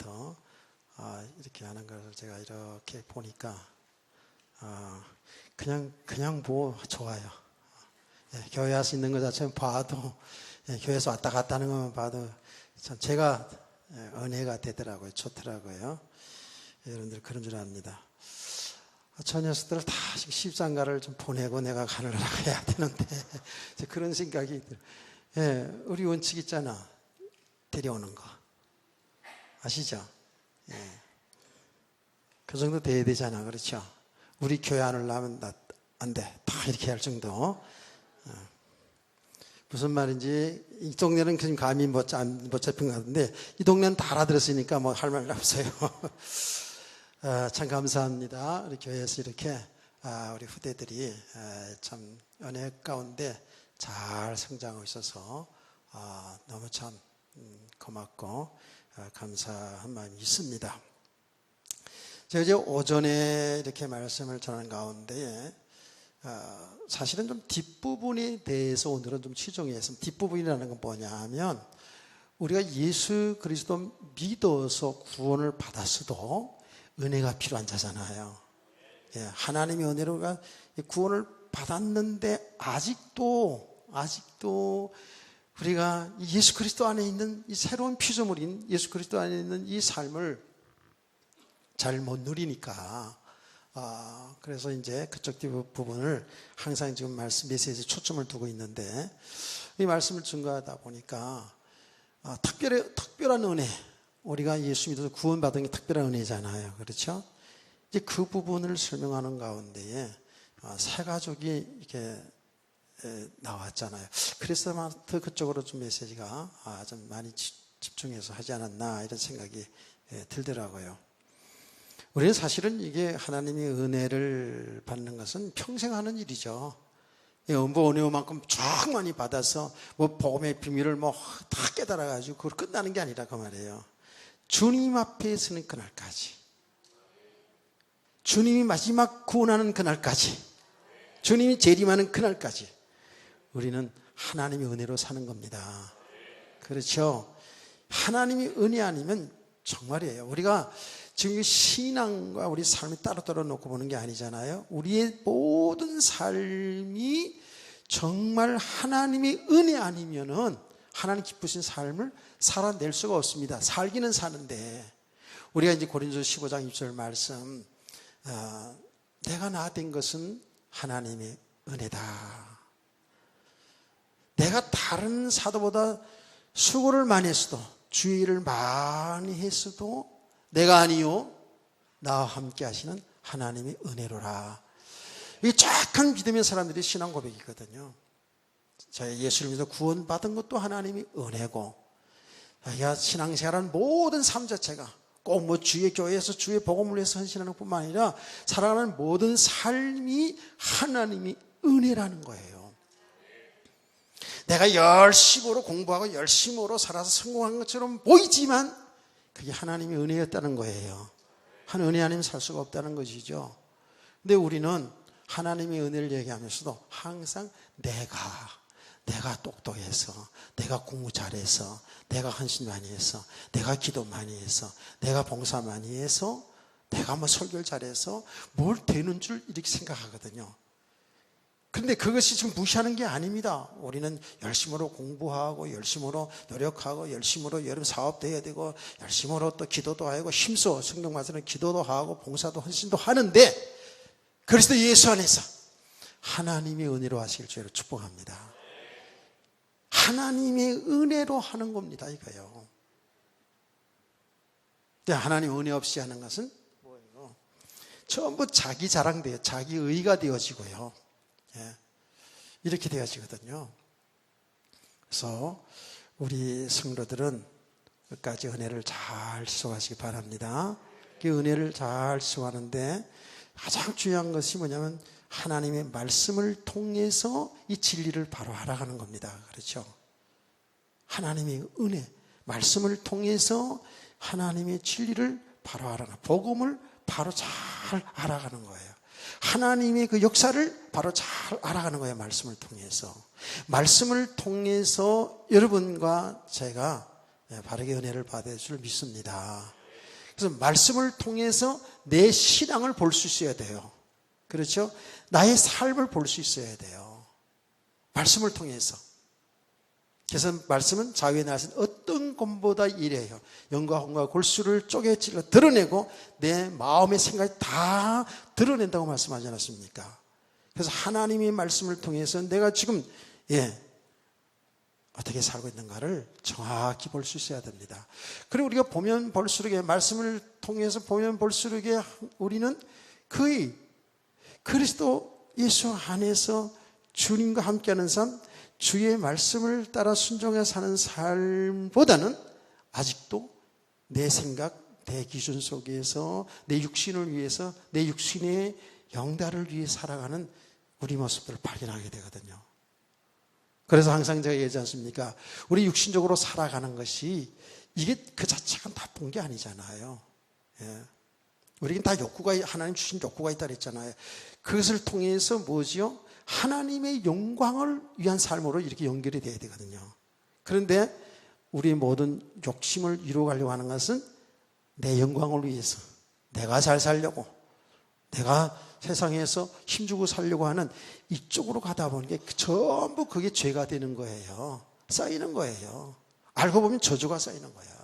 위해서 이렇게 하는 것을 제가 이렇게 보니까 그냥 뭐 좋아요. 교회 와서 있는 것 자체는 봐도 교회에서 왔다 갔다 하는 것만 봐도 참 제가 은혜가 되더라고요. 좋더라고요. 여러분들 그런 줄 압니다. 저 녀석들을 다 십상가를 좀 보내고 내가 가늘하라 해야 되는데 그런 생각이 들어요. 우리 원칙 있잖아. 데려오는 거 아시죠? 그 정도 돼야 되잖아. 그렇죠? 우리 교회 안 올라오면 안 돼. 다 이렇게 할 정도. 무슨 말인지 이 동네는 지금 감이 못 잡힌 것 같은데 이 동네는 다 알아들었으니까 뭐 할 말 없어요. 참 감사합니다. 우리 교회에서 이렇게 우리 후대들이 참 은혜 가운데 잘 성장하고 있어서 너무 참 고맙고 감사한 마음이 있습니다. 제가 이제 오전에 이렇게 말씀을 전하는 가운데 사실은 좀 뒷부분에 대해서 오늘은 좀 치중했습니다. 뒷부분이라는 건 뭐냐 하면 우리가 예수 그리스도 믿어서 구원을 받았어도 은혜가 필요한 자잖아요. 하나님의 은혜로 우리가 구원을 받았는데 아직도 우리가 예수 그리스도 안에 있는 이 새로운 피조물인 예수 그리스도 안에 있는 이 삶을 잘 못 누리니까 그래서 이제 그쪽 부분을 항상 지금 메시지에 초점을 두고 있는데 이 말씀을 증거하다 보니까 특별한 은혜, 우리가 예수 믿어서 구원받은 게 특별한 은혜잖아요. 그렇죠? 이제 그 부분을 설명하는 가운데에 세 가족이 이렇게 나왔잖아요. 그래서 그쪽으로 좀 메시지가 좀 많이 집중해서 하지 않았나 이런 생각이 들더라고요. 우리는 사실은 이게 하나님의 은혜를 받는 것은 평생 하는 일이죠. 뭐 은혜만큼 쫙 많이 받아서 뭐 복음의 비밀을 뭐 다 깨달아가지고 그걸 끝나는 게 아니라 그 말이에요. 주님 앞에 서는 그날까지, 주님이 마지막 구원하는 그날까지, 주님이 재림하는 그날까지 우리는 하나님의 은혜로 사는 겁니다. 그렇죠? 하나님의 은혜 아니면 정말이에요. 우리가 지금 신앙과 우리 삶이 따로따로 놓고 보는 게 아니잖아요. 우리의 모든 삶이 정말 하나님의 은혜 아니면은 하나님 기쁘신 삶을 살아낼 수가 없습니다. 살기는 사는데 우리가 이제 고린도서 15장 20절 말씀 내가 나 된 것은 하나님의 은혜다. 내가 다른 사도보다 수고를 많이 했어도 주의 일을 많이 했어도 내가 아니요 나와 함께 하시는 하나님의 은혜로라. 이 쫙한 믿음의 사람들이 신앙 고백이거든요. 저희 예수를 믿어 구원받은 것도 하나님의 은혜고 자기가 신앙생활한 모든 삶 자체가 꼭 뭐 주의 교회에서 주의 복음을 위해서 헌신하는 뿐만 아니라 살아가는 모든 삶이 하나님의 은혜라는 거예요. 내가 열심으로 공부하고 열심으로 살아서 성공한 것처럼 보이지만 그게 하나님의 은혜였다는 거예요. 한 은혜 아니면 살 수가 없다는 것이죠. 근데 우리는 하나님의 은혜를 얘기하면서도 항상 내가 똑똑해서, 내가 공부 잘해서, 내가 헌신 많이 해서, 내가 기도 많이 해서, 내가 봉사 많이 해서, 내가 뭐 설교를 잘해서 뭘 되는 줄 이렇게 생각하거든요. 그런데 그것이 지금 무시하는 게 아닙니다. 우리는 열심으로 공부하고 열심으로 노력하고 열심으로 여름 사업도 해야 되고 열심으로 또 기도도 하고 힘써 성경 말씀은 기도도 하고 봉사도 헌신도 하는데 그리스도 예수 안에서 하나님의 은혜로 하실 줄을 축복합니다. 하나님의 은혜로 하는 겁니다. 이거요. 근데 하나님 은혜 없이 하는 것은 뭐예요? 전부 자기 자랑돼요. 자기 의가 되어지고요. 이렇게 되어지거든요. 그래서 우리 성도들은 끝까지 은혜를 잘 수호하시기 바랍니다. 그 은혜를 잘 수호하는데 가장 중요한 것이 뭐냐면 하나님의 말씀을 통해서 이 진리를 바로 알아가는 겁니다. 그렇죠? 하나님의 은혜, 말씀을 통해서 하나님의 진리를 바로 알아가는, 복음을 바로 잘 알아가는 거예요. 하나님의 그 역사를 바로 잘 알아가는 거예요. 말씀을 통해서. 말씀을 통해서 여러분과 제가 바르게 은혜를 받을 줄 믿습니다. 그래서 말씀을 통해서 내 신앙을 볼 수 있어야 돼요. 그렇죠? 나의 삶을 볼 수 있어야 돼요. 말씀을 통해서. 그래서 말씀은 자유의 날선 어떤 것보다 이래요. 영과 혼과 골수를 쪼개 찔러 드러내고 내 마음의 생각이 다 드러낸다고 말씀하지 않았습니까? 그래서 하나님의 말씀을 통해서 내가 지금 어떻게 살고 있는가를 정확히 볼 수 있어야 됩니다. 그리고 우리가 보면 볼수록 말씀을 통해서 보면 볼수록 우리는 거의 그리스도 예수 안에서 주님과 함께하는 삶, 주의 말씀을 따라 순종해 사는 삶보다는 아직도 내 생각, 내 기준 속에서 내 육신을 위해서 내 육신의 영달을 위해 살아가는 우리 모습들을 발견하게 되거든요. 그래서 항상 제가 얘기하지 않습니까? 우리 육신적으로 살아가는 것이 이게 그 자체가 나쁜 게 아니잖아요. 우리는 다 욕구가, 하나님 주신 욕구가 있다 그랬잖아요. 그것을 통해서 뭐지요? 하나님의 영광을 위한 삶으로 이렇게 연결이 돼야 되거든요. 그런데 우리의 모든 욕심을 이루어가려고 하는 것은 내 영광을 위해서, 내가 잘 살려고, 내가 세상에서 힘주고 살려고 하는 이쪽으로 가다 보니까 전부 그게 죄가 되는 거예요. 쌓이는 거예요. 알고 보면 저주가 쌓이는 거예요.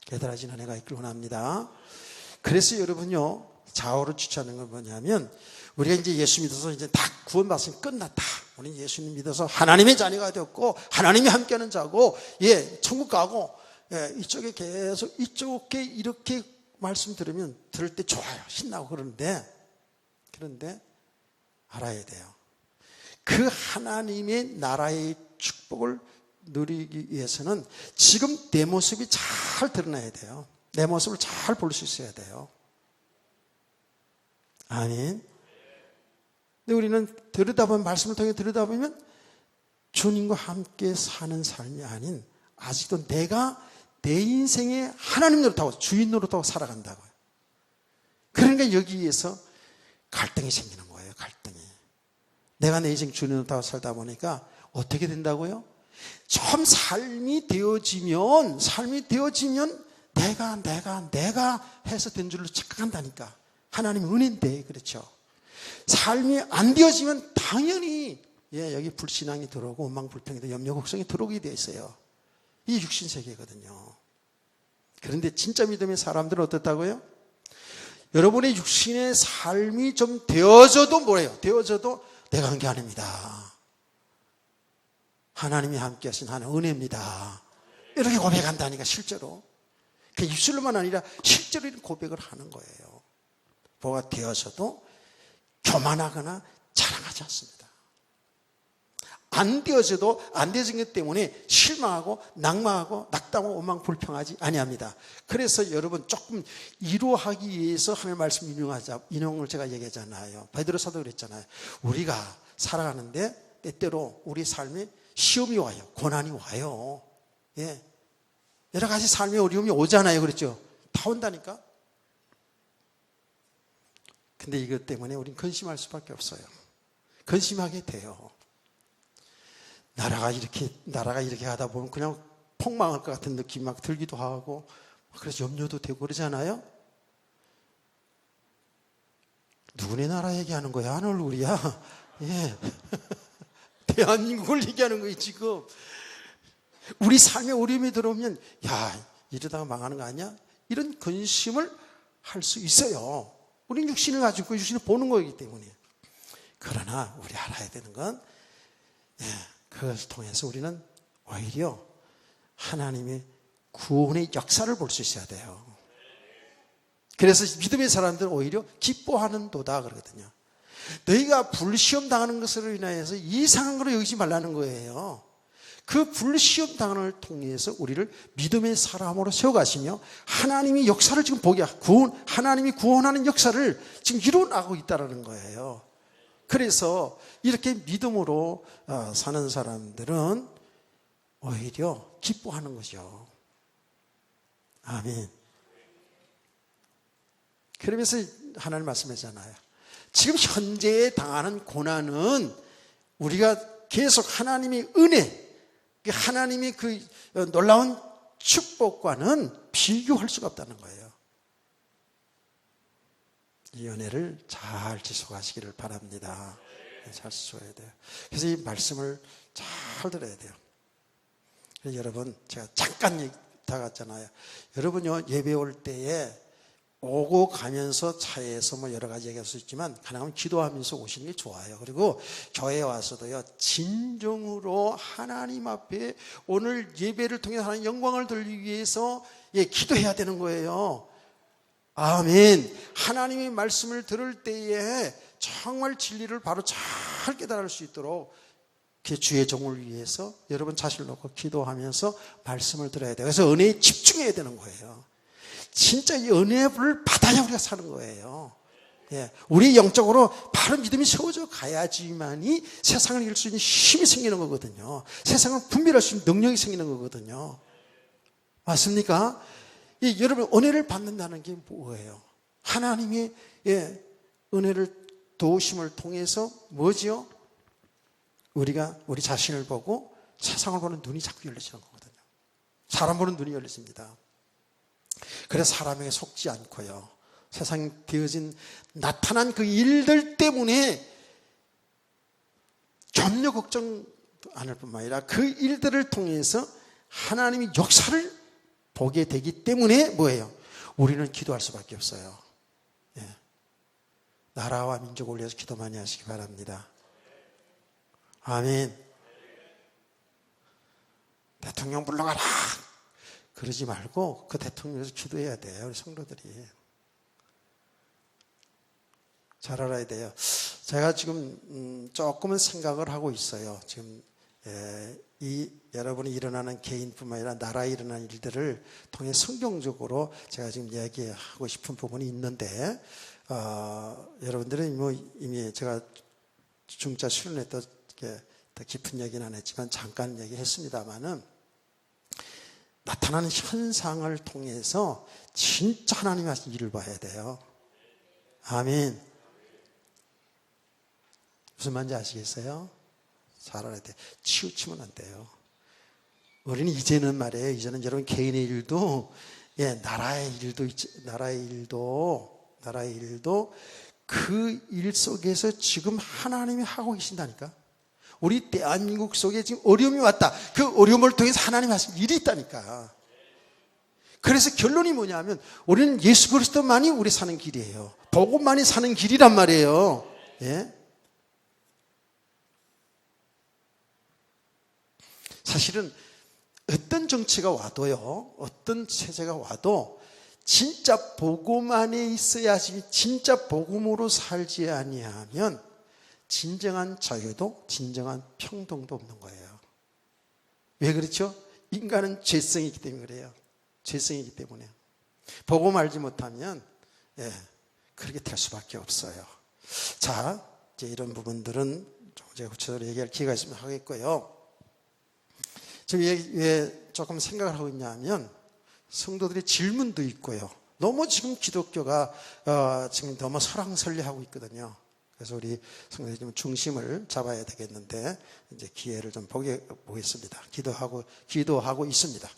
깨달아진 은혜가 있길 원합니다. 그래서 여러분요, 좌우로 추천하는 건 뭐냐면, 우리가 이제 예수 믿어서 이제 다 구원받으면 끝났다. 우리는 예수님 믿어서 하나님의 자녀가 되었고, 하나님이 함께하는 자고, 천국 가고, 이쪽에 계속, 이쪽에 이렇게 말씀 들으면 들을 때 좋아요. 신나고 그러는데 알아야 돼요. 그 하나님의 나라의 축복을 누리기 위해서는 지금 내 모습이 잘 드러나야 돼요. 내 모습을 잘 볼 수 있어야 돼요. 아멘. 근데 우리는 들여다보면, 말씀을 통해 들여다보면 주님과 함께 사는 삶이 아닌 아직도 내가 내 인생에 하나님 노릇하고 주인 노릇하고 살아간다고요. 그러니까 여기에서 갈등이 생기는 거예요. 갈등이. 내가 내 인생 주인 노릇하고 살다 보니까 어떻게 된다고요? 좀 삶이 되어지면 내가 해서 된 줄로 착각한다니까. 하나님의 은혜인데, 그렇죠? 삶이 안 되어지면 당연히 여기 불신앙이 들어오고 원망불평이 염려 걱정이 들어오게 되어 있어요. 이게 육신세계거든요. 그런데 진짜 믿음의 사람들은 어떻다고요? 여러분의 육신의 삶이 좀 되어져도 뭐래요? 되어져도 내가 한 게 아닙니다. 하나님이 함께 하신 하나님 은혜입니다. 이렇게 고백한다니까, 실제로. 그 입술로만 아니라 실제로 이런 고백을 하는 거예요. 뭐가 되어져도 교만하거나 자랑하지 않습니다. 안 되어져도 안 되어진 것 때문에 실망하고 낙망하고 낙담하고 원망불평하지 아니합니다. 그래서 여러분 조금 이루하기 위해서 하나님의 말씀 인용을 제가 얘기하잖아요. 베드로 사도 그랬잖아요. 우리가 살아가는데 때때로 우리 삶에 시험이 와요. 고난이 와요. 여러 가지 삶의 어려움이 오잖아요. 그렇죠? 다 온다니까. 근데 이것 때문에 우린 근심할 수밖에 없어요. 근심하게 돼요. 나라가 이렇게 하다 보면 그냥 폭망할 것 같은 느낌이 막 들기도 하고, 그래서 염려도 되고 그러잖아요. 누구네 나라 얘기하는 거야? 하늘 우리야? 대한민국을 얘기하는 거예요, 지금. 우리 삶에 어려움이 들어오면, 이러다가 망하는 거 아니야? 이런 근심을 할 수 있어요. 우리는 육신을 가지고 육신을 보는 거기 때문에. 그러나 우리 알아야 되는 건, 그것을 통해서 우리는 오히려 하나님의 구원의 역사를 볼 수 있어야 돼요. 그래서 믿음의 사람들은 오히려 기뻐하는 도다 그러거든요. 너희가 불시험 당하는 것으로 인하여서 이상한 거로 여기지 말라는 거예요. 그 불시험 당을 통해서 우리를 믿음의 사람으로 세워가시며 하나님이 역사를 지금 하나님이 구원하는 역사를 지금 이루어나가고 있다는 거예요. 그래서 이렇게 믿음으로 사는 사람들은 오히려 기뻐하는 거죠. 아멘. 그러면서 하나님 말씀하잖아요. 지금 현재에 당하는 고난은 우리가 계속 하나님의 은혜, 하나님의 그 놀라운 축복과는 비교할 수가 없다는 거예요. 이 은혜를 잘 지속하시기를 바랍니다. 잘 지속해야 돼요. 그래서 이 말씀을 잘 들어야 돼요. 여러분, 제가 잠깐 다갔잖아요. 여러분요, 예배 올 때에 오고 가면서 차에서 뭐 여러 가지 얘기할 수 있지만 가능하면 기도하면서 오시는 게 좋아요. 그리고 교회에 와서도요, 진정으로 하나님 앞에 오늘 예배를 통해 하나님 영광을 돌리기 위해서 기도해야 되는 거예요. 아멘. 하나님의 말씀을 들을 때에 정말 진리를 바로 잘 깨달을 수 있도록 주의 종을 위해서 여러분 자신을 놓고 기도하면서 말씀을 들어야 돼요. 그래서 은혜에 집중해야 되는 거예요. 진짜 이 은혜를 받아야 우리가 사는 거예요. 우리 영적으로 바로 믿음이 세워져 가야지만이 세상을 이길 수 있는 힘이 생기는 거거든요. 세상을 분별할 수 있는 능력이 생기는 거거든요. 맞습니까? 여러분, 은혜를 받는다는 게 뭐예요? 하나님의 은혜를 도우심을 통해서 뭐지요? 우리가 우리 자신을 보고 세상을 보는 눈이 자꾸 열려지는 거거든요. 사람 보는 눈이 열려집니다. 그래서 사람에게 속지 않고요, 세상에 되어진 나타난 그 일들 때문에 염려 걱정 안 할 뿐만 아니라 그 일들을 통해서 하나님의 역사를 보게 되기 때문에 뭐예요? 우리는 기도할 수밖에 없어요. 나라와 민족을 위해서 기도 많이 하시기 바랍니다. 아멘. 대통령 불러가라 그러지 말고 그 대통령에서 기도해야 돼요. 우리 성도들이 잘 알아야 돼요. 제가 지금 조금은 생각을 하고 있어요. 지금 이 여러분이 일어나는 개인뿐만 아니라 나라에 일어나는 일들을 통해 성경적으로 제가 지금 얘기하고 싶은 부분이 있는데, 여러분들은 뭐 이미 제가 중자 수련회 때 더 깊은 얘기는 안 했지만 잠깐 얘기했습니다만은, 나타나는 현상을 통해서 진짜 하나님이 하신 일을 봐야 돼요. 아멘. 무슨 말인지 아시겠어요? 잘 알아야 돼요. 치우치면 안 돼요. 우리는 이제는 말이에요. 이제는 여러분 개인의 일도, 나라의 일도 그 일 속에서 지금 하나님이 하고 계신다니까. 우리 대한민국 속에 지금 어려움이 왔다. 그 어려움을 통해서 하나님이 하신 일이 있다니까. 그래서 결론이 뭐냐면 우리는 예수 그리스도만이 우리 사는 길이에요. 복음만이 사는 길이란 말이에요. 사실은 어떤 정치가 와도요, 어떤 체제가 와도 진짜 복음 안에 있어야지, 진짜 복음으로 살지 아니하면 진정한 자유도 진정한 평등도 없는 거예요. 왜 그렇죠? 인간은 죄성이기 때문에 그래요. 죄성이기 때문에. 복음 알지 못하면 그렇게 될 수밖에 없어요. 자, 이제 이런 부분들은 제가 구체적으로 얘기할 기회가 있으면 하겠고요. 지금 왜 조금 생각을 하고 있냐면, 성도들의 질문도 있고요. 너무 지금 기독교가 지금 너무 설왕설래하고 있거든요. 그래서 우리 성도들이 좀 중심을 잡아야 되겠는데, 이제 기회를 좀 보겠습니다. 기도하고 있습니다.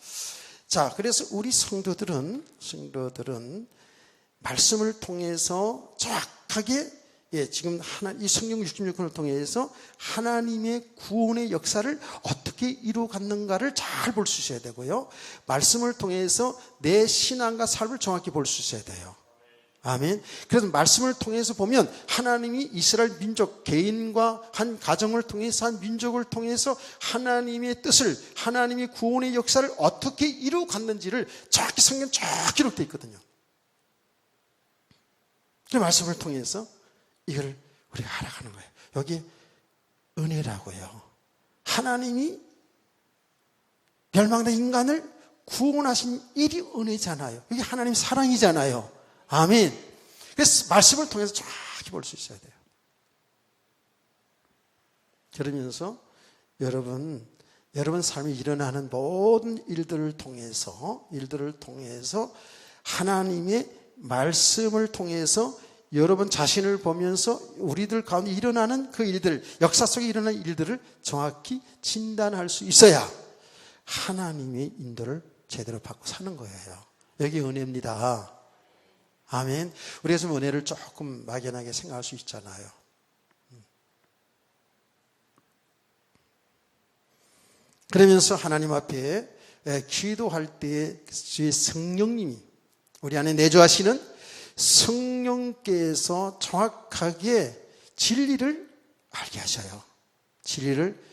자, 그래서 우리 성도들은 말씀을 통해서 정확하게 지금 이 성경 66권을 통해서 하나님의 구원의 역사를 어떻게 이루어갔는가를 잘 볼 수 있어야 되고요. 말씀을 통해서 내 신앙과 삶을 정확히 볼 수 있어야 돼요. 아멘. 그래서 말씀을 통해서 보면 하나님이 이스라엘 민족 개인과 한 가정을 통해서 한 민족을 통해서 하나님의 뜻을, 하나님의 구원의 역사를 어떻게 이루어갔는지를 정확히 성경 쫙 기록되어 있거든요. 그 말씀을 통해서 이걸 우리가 알아가는 거예요. 여기 은혜라고요. 하나님이 멸망된 인간을 구원하신 일이 은혜잖아요. 이게 하나님 사랑이잖아요. 아멘. 그래서 말씀을 통해서 정확히 볼 수 있어야 돼요. 그러면서 여러분 삶에 일어나는 모든 일들을 통해서 하나님의 말씀을 통해서 여러분 자신을 보면서 우리들 가운데 일어나는 그 일들, 역사 속에 일어나는 일들을 정확히 진단할 수 있어야 하나님의 인도를 제대로 받고 사는 거예요. 여기 은혜입니다. 아멘. 우리가 좀 은혜를 조금 막연하게 생각할 수 있잖아요. 그러면서 하나님 앞에 기도할 때에 주의 성령님이 우리 안에 내주하시는 성령께서 정확하게 진리를 알게 하셔요. 진리를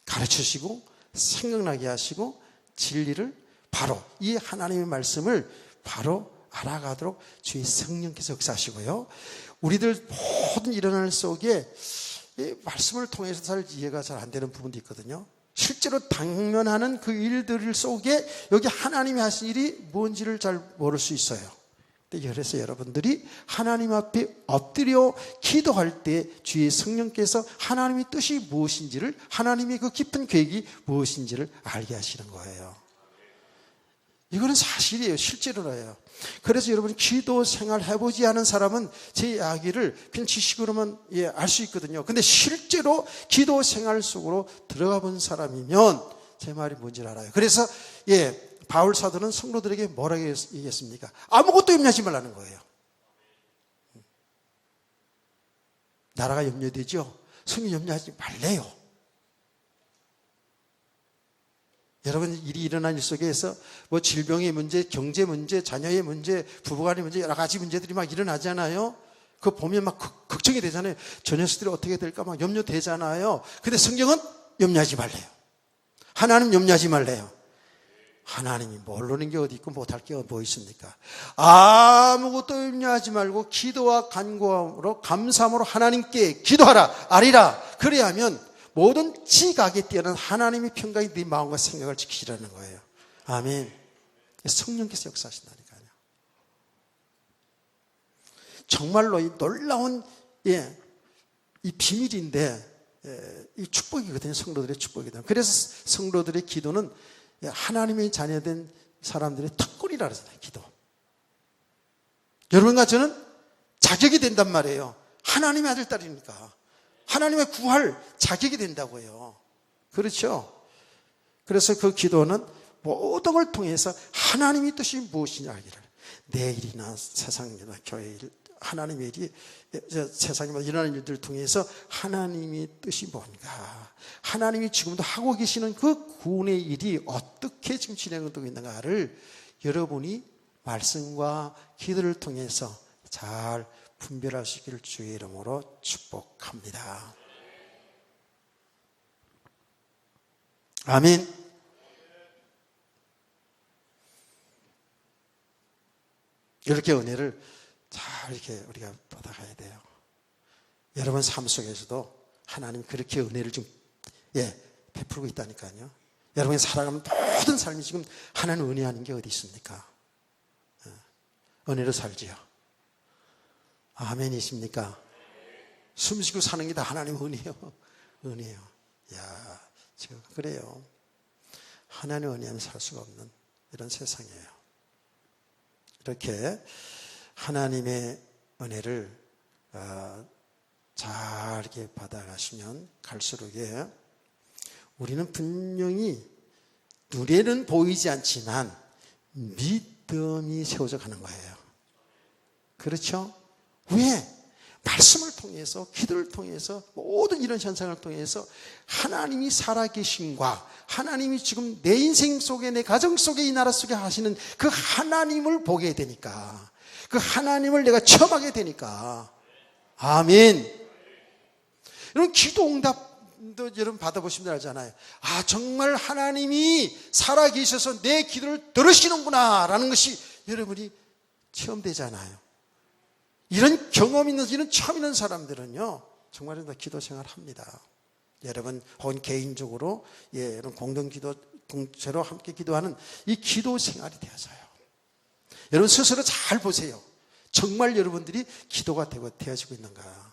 가르치시고 생각나게 하시고 진리를 바로 이 하나님의 말씀을 바로 알아가도록 주의 성령께서 역사하시고요. 우리들 모든 일어날 속에 이 말씀을 통해서 잘 이해가 잘 안 되는 부분도 있거든요. 실제로 당면하는 그 일들 속에 여기 하나님이 하신 일이 뭔지를 잘 모를 수 있어요. 그래서 여러분들이 하나님 앞에 엎드려 기도할 때 주의 성령께서 하나님의 뜻이 무엇인지를, 하나님의 그 깊은 계획이 무엇인지를 알게 하시는 거예요. 이거는 사실이에요. 실제로예요. 그래서 여러분 기도 생활 해보지 않은 사람은 제 이야기를 그냥 지식으로만 알 수 있거든요. 근데 실제로 기도 생활 속으로 들어가 본 사람이면 제 말이 뭔지 알아요. 그래서 바울 사도는 성도들에게 뭐라고 얘기했습니까? 아무것도 염려하지 말라는 거예요. 나라가 염려되죠? 성령 염려하지 말래요. 여러분 일이 일어난 일 속에서 뭐 질병의 문제, 경제 문제, 자녀의 문제, 부부간의 문제 여러 가지 문제들이 막 일어나잖아요. 그거 보면 막 걱정이 되잖아요. 저 녀석들이 어떻게 될까 막 염려되잖아요. 근데 성경은 염려하지 말래요. 하나님 염려하지 말래요. 하나님이 모르는 게 어디 있고 못할 게 뭐 있습니까? 아무것도 염려하지 말고 기도와 간구함으로 감사함으로 하나님께 기도하라, 아리라. 그래야 하면 모든 지각에 뛰어난 하나님의 평강이 네 마음과 생각을 지키시라는 거예요. 아멘. 성령께서 역사하신다니까요. 정말로 이 놀라운 이 비밀인데 이 축복이거든요. 성도들의 축복이거든요. 그래서 성도들의 기도는 하나님의 자녀된 사람들의 특권이라 그러잖아요. 기도. 여러분과 저는 자격이 된단 말이에요. 하나님의 아들 딸이니까. 하나님의 구할 자격이 된다고요. 그렇죠? 그래서 그 기도는 모든 걸 통해서 하나님의 뜻이 무엇이냐 알기를. 내 일이나 세상이나 교회 일, 하나님의 일이 세상에 일어나는 일들을 통해서 하나님의 뜻이 뭔가, 하나님이 지금도 하고 계시는 그 구원의 일이 어떻게 지금 진행되고 있는가를 여러분이 말씀과 기도를 통해서 잘 분별하시기를 주의 이름으로 축복합니다. 아멘. 이렇게 은혜를 잘 이렇게 우리가 받아가야 돼요. 여러분 삶 속에서도 하나님 그렇게 은혜를 좀 베풀고 있다니까요. 여러분이 살아가는 모든 삶이 지금 하나님 은혜하는 게 어디 있습니까? 은혜로 살지요. 아멘이십니까? 숨쉬고 사는 게 다 하나님 은혜요. 은혜요. 야, 제가 그래요. 하나님 은혜하면 살 수가 없는 이런 세상이에요. 이렇게 하나님의 은혜를 잘 이렇게 받아가시면 갈수록 우리는 분명히 눈에는 보이지 않지만 믿음이 세워져 가는 거예요. 그렇죠? 왜? 말씀을 통해서, 기도를 통해서, 모든 이런 현상을 통해서 하나님이 살아계심과 하나님이 지금 내 인생 속에, 내 가정 속에, 이 나라 속에 하시는 그 하나님을 보게 되니까, 그 하나님을 내가 체험하게 되니까. 아멘. 여러분 기도 응답도 여러분 받아보시면 알잖아요. 아, 정말 하나님이 살아계셔서 내 기도를 들으시는구나 라는 것이 여러분이 체험되잖아요. 이런 경험 있는, 이런 처음 있는 사람들은요, 정말 다 기도 생활 합니다. 여러분, 혹은 개인적으로, 이런 공동기도, 공체로 함께 기도하는 이 기도 생활이 되어져요. 여러분 스스로 잘 보세요. 정말 여러분들이 기도가 되어지고 있는가.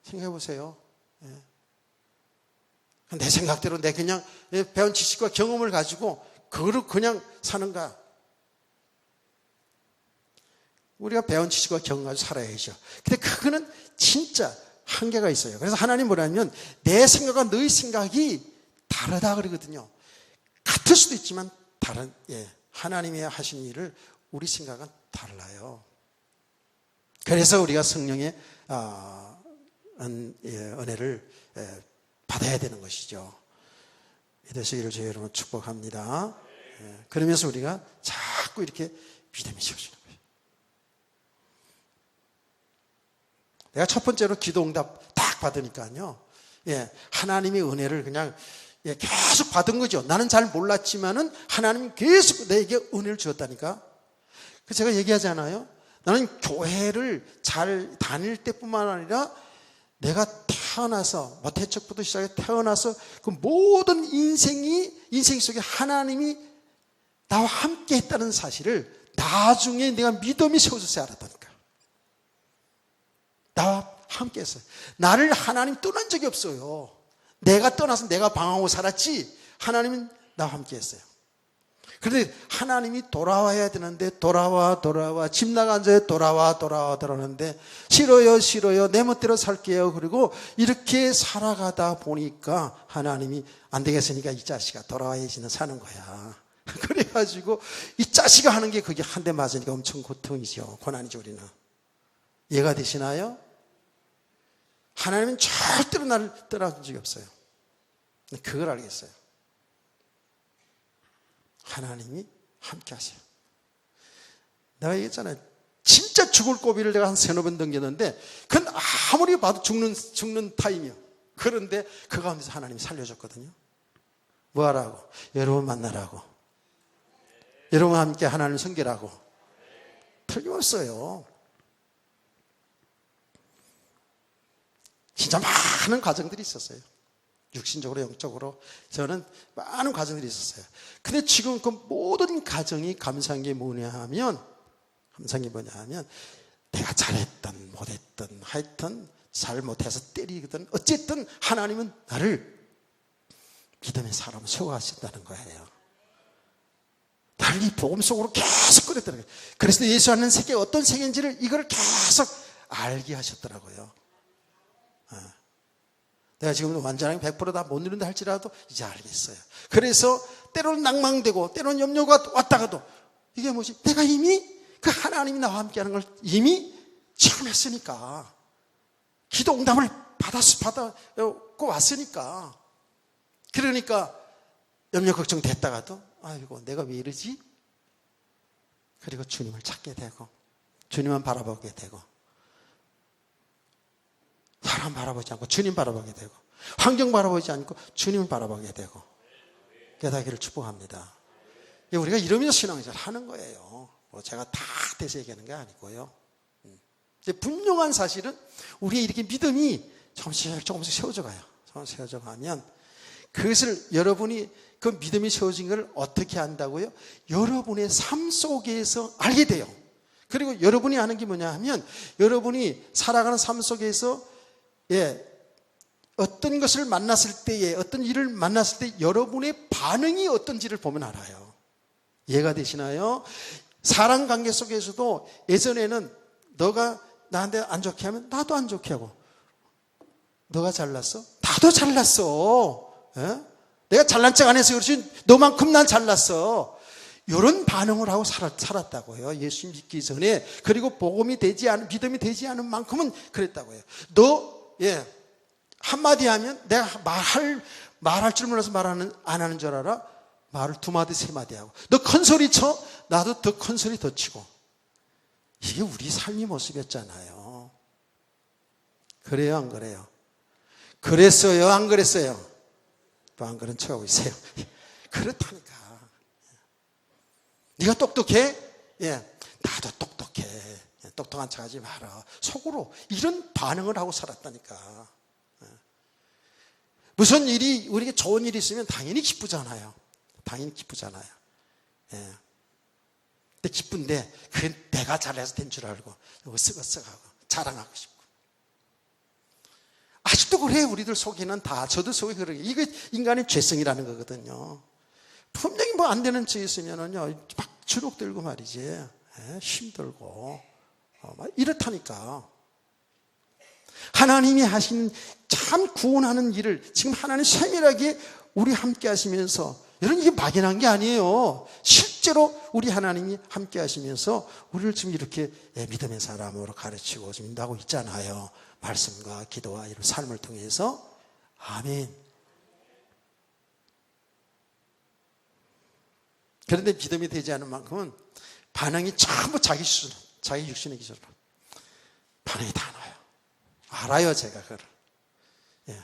생각해 보세요. 내 생각대로 내 그냥 배운 지식과 경험을 가지고 그거를 그냥 사는가. 우리가 배운 지식과 경험 가지고 살아야죠. 근데 그거는 진짜 한계가 있어요. 그래서 하나님 뭐라면 내 생각과 너의 생각이 다르다 그러거든요. 같을 수도 있지만 다른, 하나님이 하신 일을 우리 생각은 달라요. 그래서 우리가 성령의 은혜를 받아야 되는 것이죠. 이 되시기를 저희 여러분 축복합니다. 그러면서 우리가 자꾸 이렇게 믿음이 세워지는 거예요. 내가 첫 번째로 기도응답 딱 받으니까요. 하나님의 은혜를 그냥 계속 받은 거죠. 나는 잘 몰랐지만은 하나님이 계속 내게 은혜를 주었다니까. 그래서 제가 얘기하잖아요. 나는 교회를 잘 다닐 때뿐만 아니라 내가 태어나서, 태초부터 시작해 태어나서 그 모든 인생 속에 하나님이 나와 함께 했다는 사실을 나중에 내가 믿음이 세워져서 알았다니까. 나와 함께 했어요. 나를 하나님 떠난 적이 없어요. 내가 떠나서 내가 방황하고 살았지, 하나님은 나와 함께 했어요. 그런데 하나님이 돌아와야 되는데 돌아와 집 나가 앉아요. 돌아오는데 싫어요 내 멋대로 살게요. 그리고 이렇게 살아가다 보니까 하나님이 안 되겠으니까 이 자식아 돌아와야지는 사는 거야. 그래가지고 이 자식아 하는 게 그게 한 대 맞으니까 엄청 고통이죠. 고난이죠. 우리는 이해가 되시나요? 하나님은 절대로 나를 떠나준 적이 없어요. 그걸 알겠어요. 하나님이 함께 하세요. 내가 얘기했잖아요. 진짜 죽을 고비를 내가 한 세네 번 던졌는데 그건 아무리 봐도 죽는 타임이요. 그런데 그 가운데서 하나님이 살려줬거든요. 뭐 하라고? 여러분 만나라고. 여러분과 함께 하나님을 섬기라고. 틀림없어요. 진짜 많은 과정들이 있었어요. 육신적으로 영적으로 저는 많은 과정들이 있었어요. 근데 지금 그 모든 과정이 감사한 게 뭐냐면 내가 잘했든 못했든 하여튼 잘못해서 때리거든 어쨌든 하나님은 나를 믿음의 사람으로 세워가신다는 거예요. 나를 이 복음 속으로 계속 끌었다는 거예요. 그래서 예수 하는 세계가 어떤 세계인지를 이걸 계속 알게 하셨더라고요. 내가 지금 완전하게 100% 다 못 이룬다 할지라도 이제 알겠어요. 그래서 때로는 낭망되고 때로는 염려가 왔다가도 이게 뭐지? 내가 이미 그 하나님이 나와 함께하는 걸 이미 체험했으니까, 기도 응답을 받고 왔으니까. 그러니까 염려 걱정 됐다가도 아이고 내가 왜 이러지? 그리고 주님을 찾게 되고 주님만 바라보게 되고 사람 바라보지 않고 주님 바라보게 되고 환경 바라보지 않고 주님을 바라보게 되고 깨닫기를 축복합니다. 우리가 이러면서 신앙생활 하는 거예요. 뭐 제가 다 대서 얘기하는 게 아니고요. 분명한 사실은 우리의 이렇게 믿음이 조금씩 세워져 가요. 세워져 가면 그것을 여러분이 그 믿음이 세워진 걸 어떻게 안다고요? 여러분의 삶 속에서 알게 돼요. 그리고 여러분이 아는 게 뭐냐 하면 여러분이 살아가는 삶 속에서 어떤 것을 만났을 때에 어떤 일을 만났을 때 여러분의 반응이 어떤지를 보면 알아요. 이해가 되시나요? 사람 관계 속에서도 예전에는 너가 나한테 안 좋게 하면 나도 안 좋게 하고, 너가 잘났어? 나도 잘났어. 내가 잘난 척 안 해서 그렇지 너만큼 난 잘났어. 이런 반응을 하고 살았다고요. 예수 믿기 전에. 그리고 복음이 되지 않은, 믿음이 되지 않은 만큼은 그랬다고요. 한마디 하면 내가 말할 줄 몰라서 안 하는 줄 알아? 말을 2마디 3마디 하고, 너 큰 소리 쳐? 나도 더 큰 소리 더 치고. 이게 우리 삶의 모습이었잖아요. 그래요, 안 그래요? 그랬어요, 안 그랬어요? 또 안 그런 척하고 있어요. 그렇다니까. 네가 똑똑해? 나도 똑똑해. 똑똑한 척하지 마라. 속으로 이런 반응을 하고 살았다니까. 무슨 일이, 우리에게 좋은 일이 있으면 당연히 기쁘잖아요. 당연히 기쁘잖아요. 근데 기쁜데 그건 내가 잘해서 된 줄 알고 쓰걱쓰걱하고 자랑하고 싶고. 아직도 그래. 우리들 속에는 다, 저도 속에 그러게. 이게 인간의 죄성이라는 거거든요. 분명히 뭐 안 되는 척 있으면은요 막 주눅 들고 말이지, 힘들고 막 이렇다니까. 하나님이 하신 참 구원하는 일을 지금 하나님 세밀하게 우리 함께 하시면서, 여러분 이게 막연한 게 아니에요. 실제로 우리 하나님이 함께 하시면서 우리를 지금 이렇게 믿음의 사람으로 가르치고 지금 인도하고 있잖아요. 말씀과 기도와 이런 삶을 통해서. 아멘. 그런데 믿음이 되지 않은 만큼은 반응이 전부 자기 육신의 기준으로 반응이 다 나와요. 알아요, 제가 그걸. 예.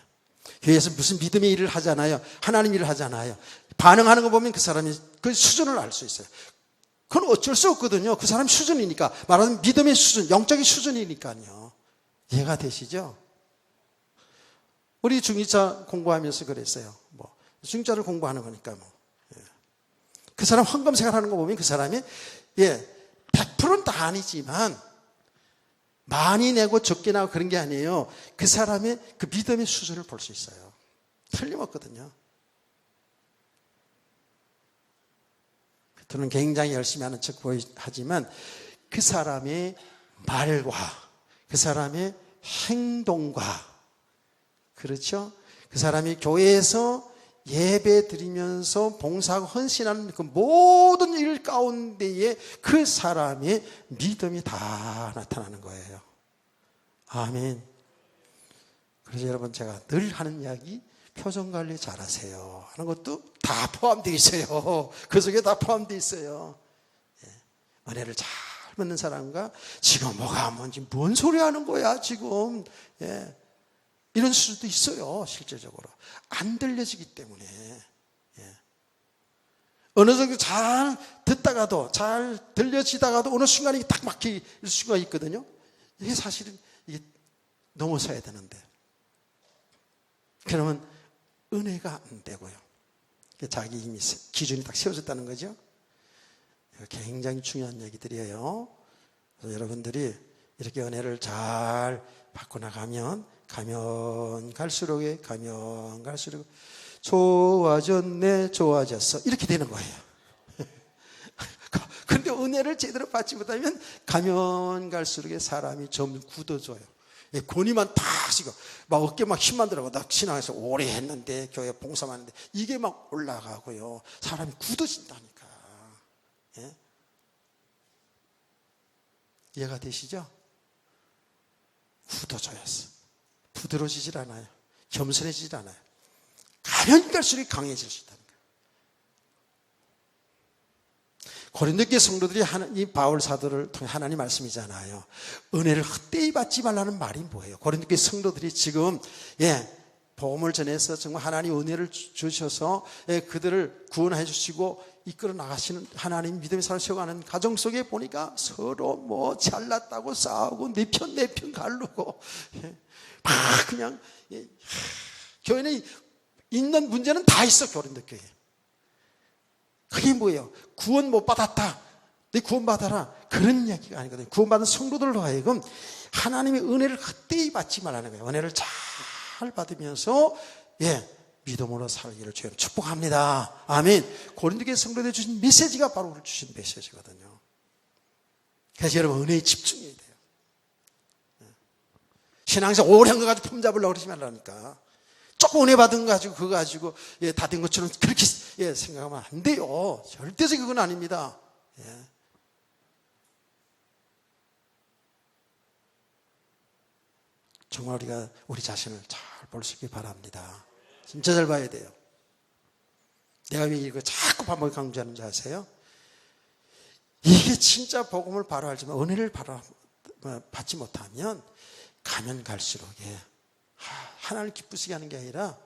교회에서 무슨 믿음의 일을 하잖아요. 하나님 일을 하잖아요. 반응하는 거 보면 그 사람이 그 수준을 알 수 있어요. 그건 어쩔 수 없거든요. 그 사람 수준이니까. 말하자면 믿음의 수준, 영적인 수준이니까요. 이해가 되시죠? 우리 중2자 공부하면서 그랬어요. 중2자를 공부하는 거니까 그 사람 헌금 생활하는 거 보면 그 사람이 100%는 다 아니지만 많이 내고 적게 나고 그런 게 아니에요. 그 사람의 그 믿음의 수준을 볼 수 있어요. 틀림없거든요. 저는 굉장히 열심히 하는 척 하지만 그 사람의 말과 그 사람의 행동과, 그렇죠? 그 사람이 교회에서 예배 드리면서 봉사하고 헌신하는 그 모든 일 가운데에 그 사람의 믿음이 다 나타나는 거예요. 아멘. 그래서 여러분 제가 늘 하는 이야기, 표정 관리 잘하세요 하는 것도 다 포함되어 있어요. 그 속에 다 포함되어 있어요. 은혜를 잘 받는 사람과 지금 뭐가 뭔지 뭔 소리 하는 거야 지금, 이런 수도 있어요. 실제적으로 안 들려지기 때문에. 어느 정도 잘 듣다가도, 잘 들려지다가도 어느 순간에 딱 막힐 수가 있거든요. 이게 사실은 이게 넘어서야 되는데, 그러면 은혜가 안 되고요. 자기 힘이, 기준이 딱 세워졌다는 거죠. 굉장히 중요한 얘기들이에요. 그래서 여러분들이 이렇게 은혜를 잘 받고 나가면 가면 갈수록 좋아졌네, 좋아졌어, 이렇게 되는 거예요. 그런데 은혜를 제대로 받지 못하면 가면 갈수록 사람이 점점 굳어져요. 권위만 탁 지고 막 어깨 막 힘만 들어가고, 나 신앙에서 오래 했는데 교회 봉사만 했는데 이게 막 올라가고요. 사람이 굳어진다니까. 이해가 되시죠? 굳어져야 했어. 부드러워지질 않아요. 겸손해지질 않아요. 가면 갈수록 강해질 수 있다는 거예요. 고린도 교회 성도들이 이 바울 사도를 통해 하나님 말씀이잖아요. 은혜를 헛되이 받지 말라는 말이 뭐예요? 고린도 교회 성도들이 지금 복음을 전해서 정말 하나님 은혜를 주셔서 그들을 구원해 주시고 이끌어 나가시는 하나님 믿음의 삶을 세워가는 가정 속에 보니까 서로 잘났다고 싸우고 내 편 가르고 막 그냥 교회는 있는 문제는 다 있어. 고린도 교회. 그게 뭐예요? 구원 못 받았다, 내 구원 받아라, 그런 이야기가 아니거든요. 구원받은 성도들로 하여금 하나님의 은혜를 헛되이 받지 말라는 거예요. 은혜를 잘 받으면서 믿음으로 살기를 주님 축복합니다. 아멘. 고린도 교회 성도들이 주신 메시지가 바로 우리를 주신 메시지거든요. 그래서 여러분 은혜에 집중해야 돼요. 신앙에서 오래 한 거 가지고 폼 잡으려고 그러지 말라니까. 조금 은혜 받은 거 가지고 그거 가지고 다 된 것처럼 그렇게 생각하면 안 돼요. 절대적인 그건 아닙니다. 정말 우리가 우리 자신을 잘 볼 수 있길 바랍니다. 진짜 잘 봐야 돼요. 내가 왜 이거 자꾸 반복해 강조하는지 아세요? 이게 진짜 복음을 바로 알지만 은혜를 바로 받지 못하면 가면 갈수록 하나님을 기쁘시게 하는 게 아니라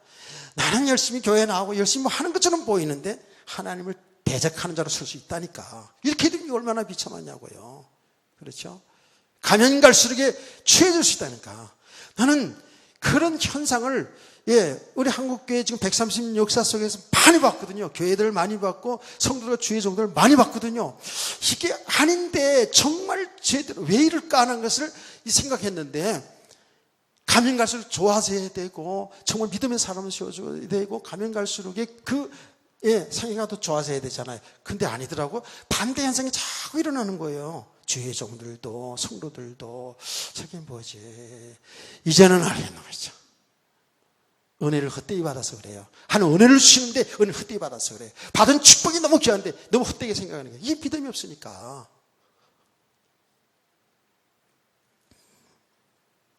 나는 열심히 교회 나오고 열심히 하는 것처럼 보이는데 하나님을 대적하는 자로 설 수 있다니까. 이렇게 되면 얼마나 비참하냐고요. 그렇죠? 가면 갈수록 취해질 수 있다니까. 나는 그런 현상을 우리 한국교회 지금 130년 역사 속에서 많이 봤거든요. 교회들 많이 봤고 성도들과 주의 종들을 많이 봤거든요. 이게 아닌데 정말 제대로 왜 이럴까 하는 것을 생각했는데, 가면 갈수록 좋아져야 되고 정말 믿음의 사람을 세워줘야 되고 가면 갈수록 상해가 더 좋아져야 되잖아요. 근데 아니더라고. 반대 현상이 자꾸 일어나는 거예요. 주의 종들도 성도들도. 저게 뭐지? 이제는 알겠는 거죠. 은혜를 헛되이 받아서 그래요. 하는 은혜를 주시는데 은혜를 헛되이 받아서 그래요. 받은 축복이 너무 귀한데 너무 헛되게 생각하는 거예요. 이게 믿음이 없으니까.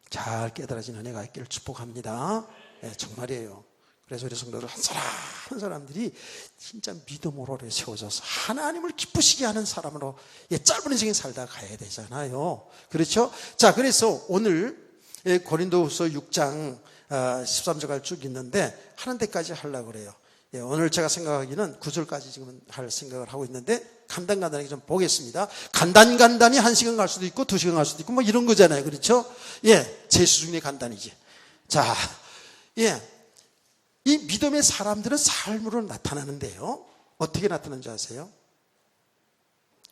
잘 깨달아진 은혜가 있기를 축복합니다. 네, 정말이에요. 그래서 우리 성도들 한 사람 한 사람들이 진짜 믿음으로 세워져서 하나님을 기쁘시게 하는 사람으로 짧은 인생에 살다 가야 되잖아요. 그렇죠? 자, 그래서 오늘 고린도후서 6장 13절까지 쭉 있는데 하는 데까지 하려고 그래요. 오늘 제가 생각하기는 9절까지 지금 할 생각을 하고 있는데 간단하게 좀 보겠습니다. 간단히 1시간 갈 수도 있고 2시간 갈 수도 있고 뭐 이런 거잖아요. 그렇죠? 제 수준의 간단이지. 자, 이 믿음의 사람들은 삶으로 나타나는데요. 어떻게 나타나는지 아세요?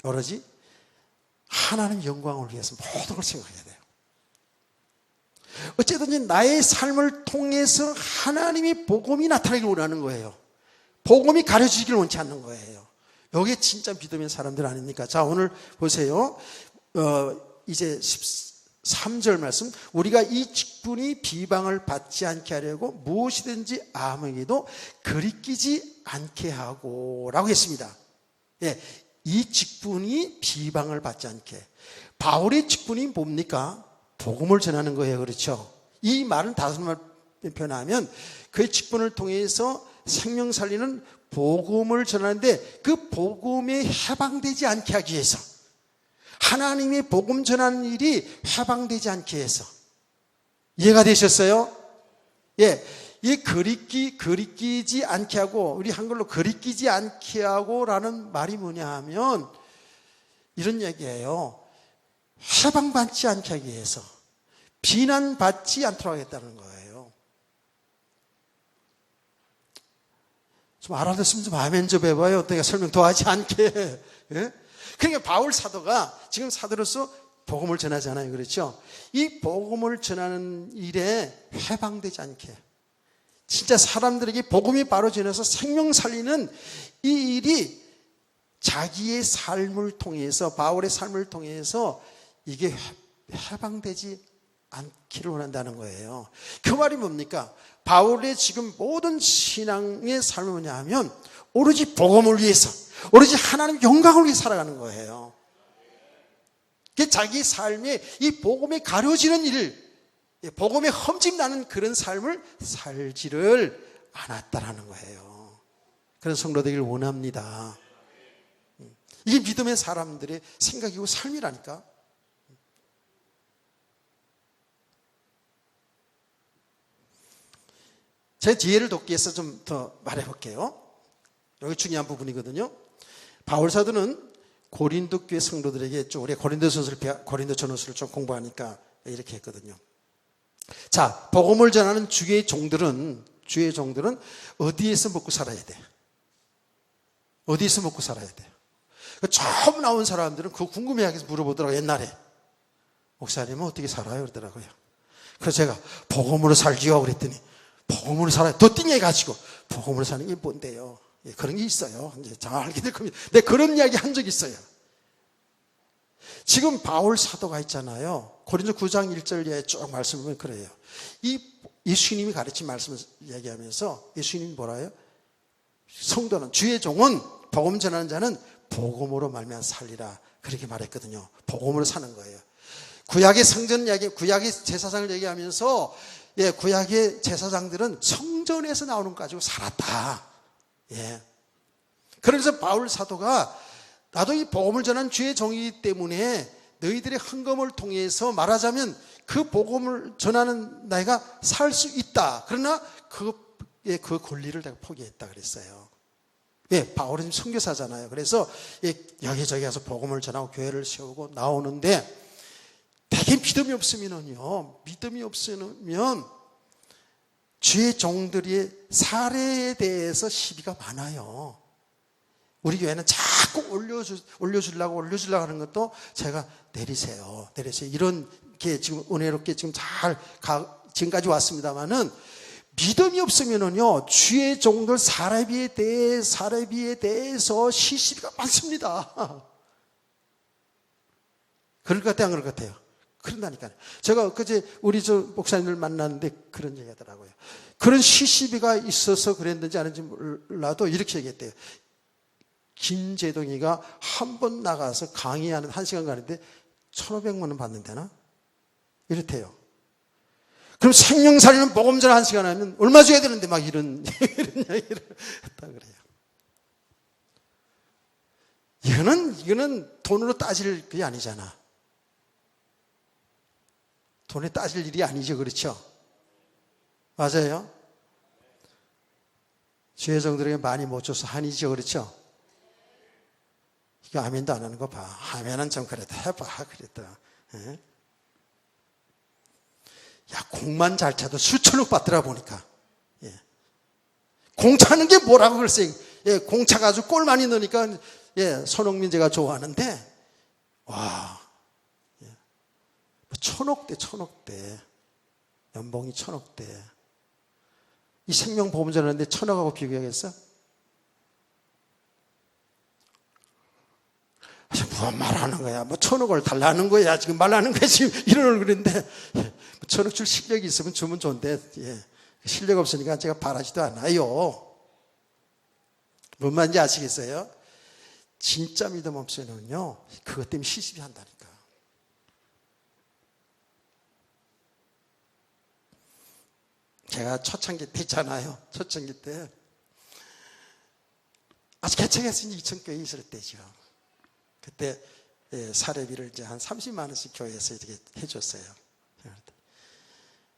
오로지 하나님 영광을 위해서 모든 걸 생각해야 돼요. 어쨌든 나의 삶을 통해서 하나님의 복음이 나타나기를 원하는 거예요. 복음이 가르치기를 원치 않는 거예요. 이게 진짜 믿음의 사람들 아닙니까? 자, 오늘 보세요. 이제 13절 말씀. 우리가 이 직분이 비방을 받지 않게 하려고 무엇이든지 아무에게도 거리끼지 않게 하고 라고 했습니다. 이 직분이 비방을 받지 않게. 바울의 직분이 뭡니까? 복음을 전하는 거예요. 그렇죠? 이 말은 다섯 말 표현하면 그의 직분을 통해서 생명 살리는 복음을 전하는데 그 복음에 해방되지 않게 하기 위해서 하나님의 복음 전하는 일이 해방되지 않게 해서 이해가 되셨어요? 이 거리끼지 않게 하고 우리 한글로 거리끼지 않게 하고라는 말이 뭐냐 하면 이런 얘기예요. 해방받지 않게 하기 위해서 비난받지 않도록 하겠다는 거예요. 좀 알아듣으면 좀 아멘 좀 해봐요. 어떻게 설명 더 하지 않게. 그러니까 바울 사도가 지금 사도로서 복음을 전하잖아요. 그렇죠? 이 복음을 전하는 일에 해방되지 않게 진짜 사람들에게 복음이 바로 전해서 생명 살리는 이 일이 자기의 삶을 통해서 바울의 삶을 통해서 이게 해방되지 않기를 원한다는 거예요. 그 말이 뭡니까? 바울의 지금 모든 신앙의 삶이 뭐냐 하면 오로지 복음을 위해서 오로지 하나님 영광을 위해 살아가는 거예요. 자기 삶에 이 복음에 가려지는 일, 복음에 흠집나는 그런 삶을 살지를 않았다라는 거예요. 그런 성도 되기를 원합니다. 이게 믿음의 사람들의 생각이고 삶이라니까. 제 지혜를 돕기 위해서 좀 더 말해볼게요. 여기 중요한 부분이거든요. 바울 사도는 고린도 교회 성도들에게 좀 우리 고린도 전후서를 좀 공부하니까 이렇게 했거든요. 자, 복음을 전하는 주의 종들은 어디에서 먹고 살아야 돼? 어디에서 먹고 살아야 돼요? 처음 나온 사람들은 그거 궁금해하면서 물어보더라고요. 옛날에 목사님은 어떻게 살아요? 그러더라고요. 그래서 제가 복음으로 살지요 그랬더니 복음으로 살아요. 더 띵해가지고 복음으로 사는 게 뭔데요? 그런 게 있어요. 이제 잘 알게 될 겁니다. 근데 그런 이야기 한 적 있어요. 지금 바울 사도가 있잖아요. 고린도 9장 1절에 쭉 말씀을 보면 그래요. 이 예수님이 가르친 말씀을 얘기하면서 예수님이 뭐라 해요? 성도는 주의 종은 복음 전하는 자는 복음으로 말미암아 살리라 그렇게 말했거든요. 복음으로 사는 거예요. 구약의 성전 이야기, 구약의 제사장을 얘기하면서 구약의 제사장들은 성전에서 나오는 거 가지고 살았다. 그래서 바울 사도가 나도 이 복음을 전한 주의 종이기 때문에 너희들의 헌금을 통해서 말하자면 그 복음을 전하는 나이가 살 수 있다. 그러나 그 권리를 내가 포기했다 그랬어요. 바울은 선교사잖아요. 그래서 여기저기 가서 복음을 전하고 교회를 세우고 나오는데 대개 믿음이 없으면 주의 종들의 사례에 대해서 시비가 많아요. 우리 교회는 자꾸 올려주려고 하는 것도 제가 내리세요. 이런 게 지금 은혜롭게 지금까지 왔습니다만은 믿음이 없으면은요, 주의 종들 사례비에 대해서 시비가 많습니다. 그럴 것 같아요, 안 그럴 것 같아요? 그런다니까요. 제가 그제 우리 목사님들 만났는데 그런 얘기 하더라고요. 그런 시시비가 있어서 그랬는지 아닌지 몰라도 이렇게 얘기했대요. 김재동이가 한 번 나가서 강의하는 1시간 가는데 1,500만 원 받는데나? 이렇대요. 그럼 생명살리는 복음전 1시간 하면 얼마 줘야 되는데 막 이런 얘기를 했다 그래요. 이거는 돈으로 따질 그게 아니잖아. 돈에 따질 일이 아니죠. 그렇죠? 맞아요? 주의 종들에게 많이 못 줘서 한이죠. 그렇죠? 이거 아멘도 안 하는 거 봐. 아멘은 좀 그래도 해봐. 그래도. 예? 야, 공만 잘 차도 수천억 받더라 보니까. 예. 공 차는 게 뭐라고 글쎄. 예, 공 차가지고 골 많이 넣으니까, 예, 손흥민 제가 좋아하는데, 와, 예. 1,000억대. 연봉이 1,000억대. 이 생명보험전 하는데 1,000억하고 비교하겠어? 무슨 말하는 거야? 뭐 1,000억을 달라는 거야? 지금 말하는 거야? 지금 이런 얼굴인데 1,000억 줄 실력이 있으면 주면 좋은데 예. 실력 없으니까 제가 바라지도 않아요. 뭔 말인지 아시겠어요? 진짜 믿음 없으면요 그것 때문에 시집이 한다니까. 제가 초창기 때 있잖아요. 초창기 때 아직 개척했으니 2,000교회 있을 때죠. 그때 사례비를 이제 한 30만 원씩 교회에서 이렇게 해줬어요.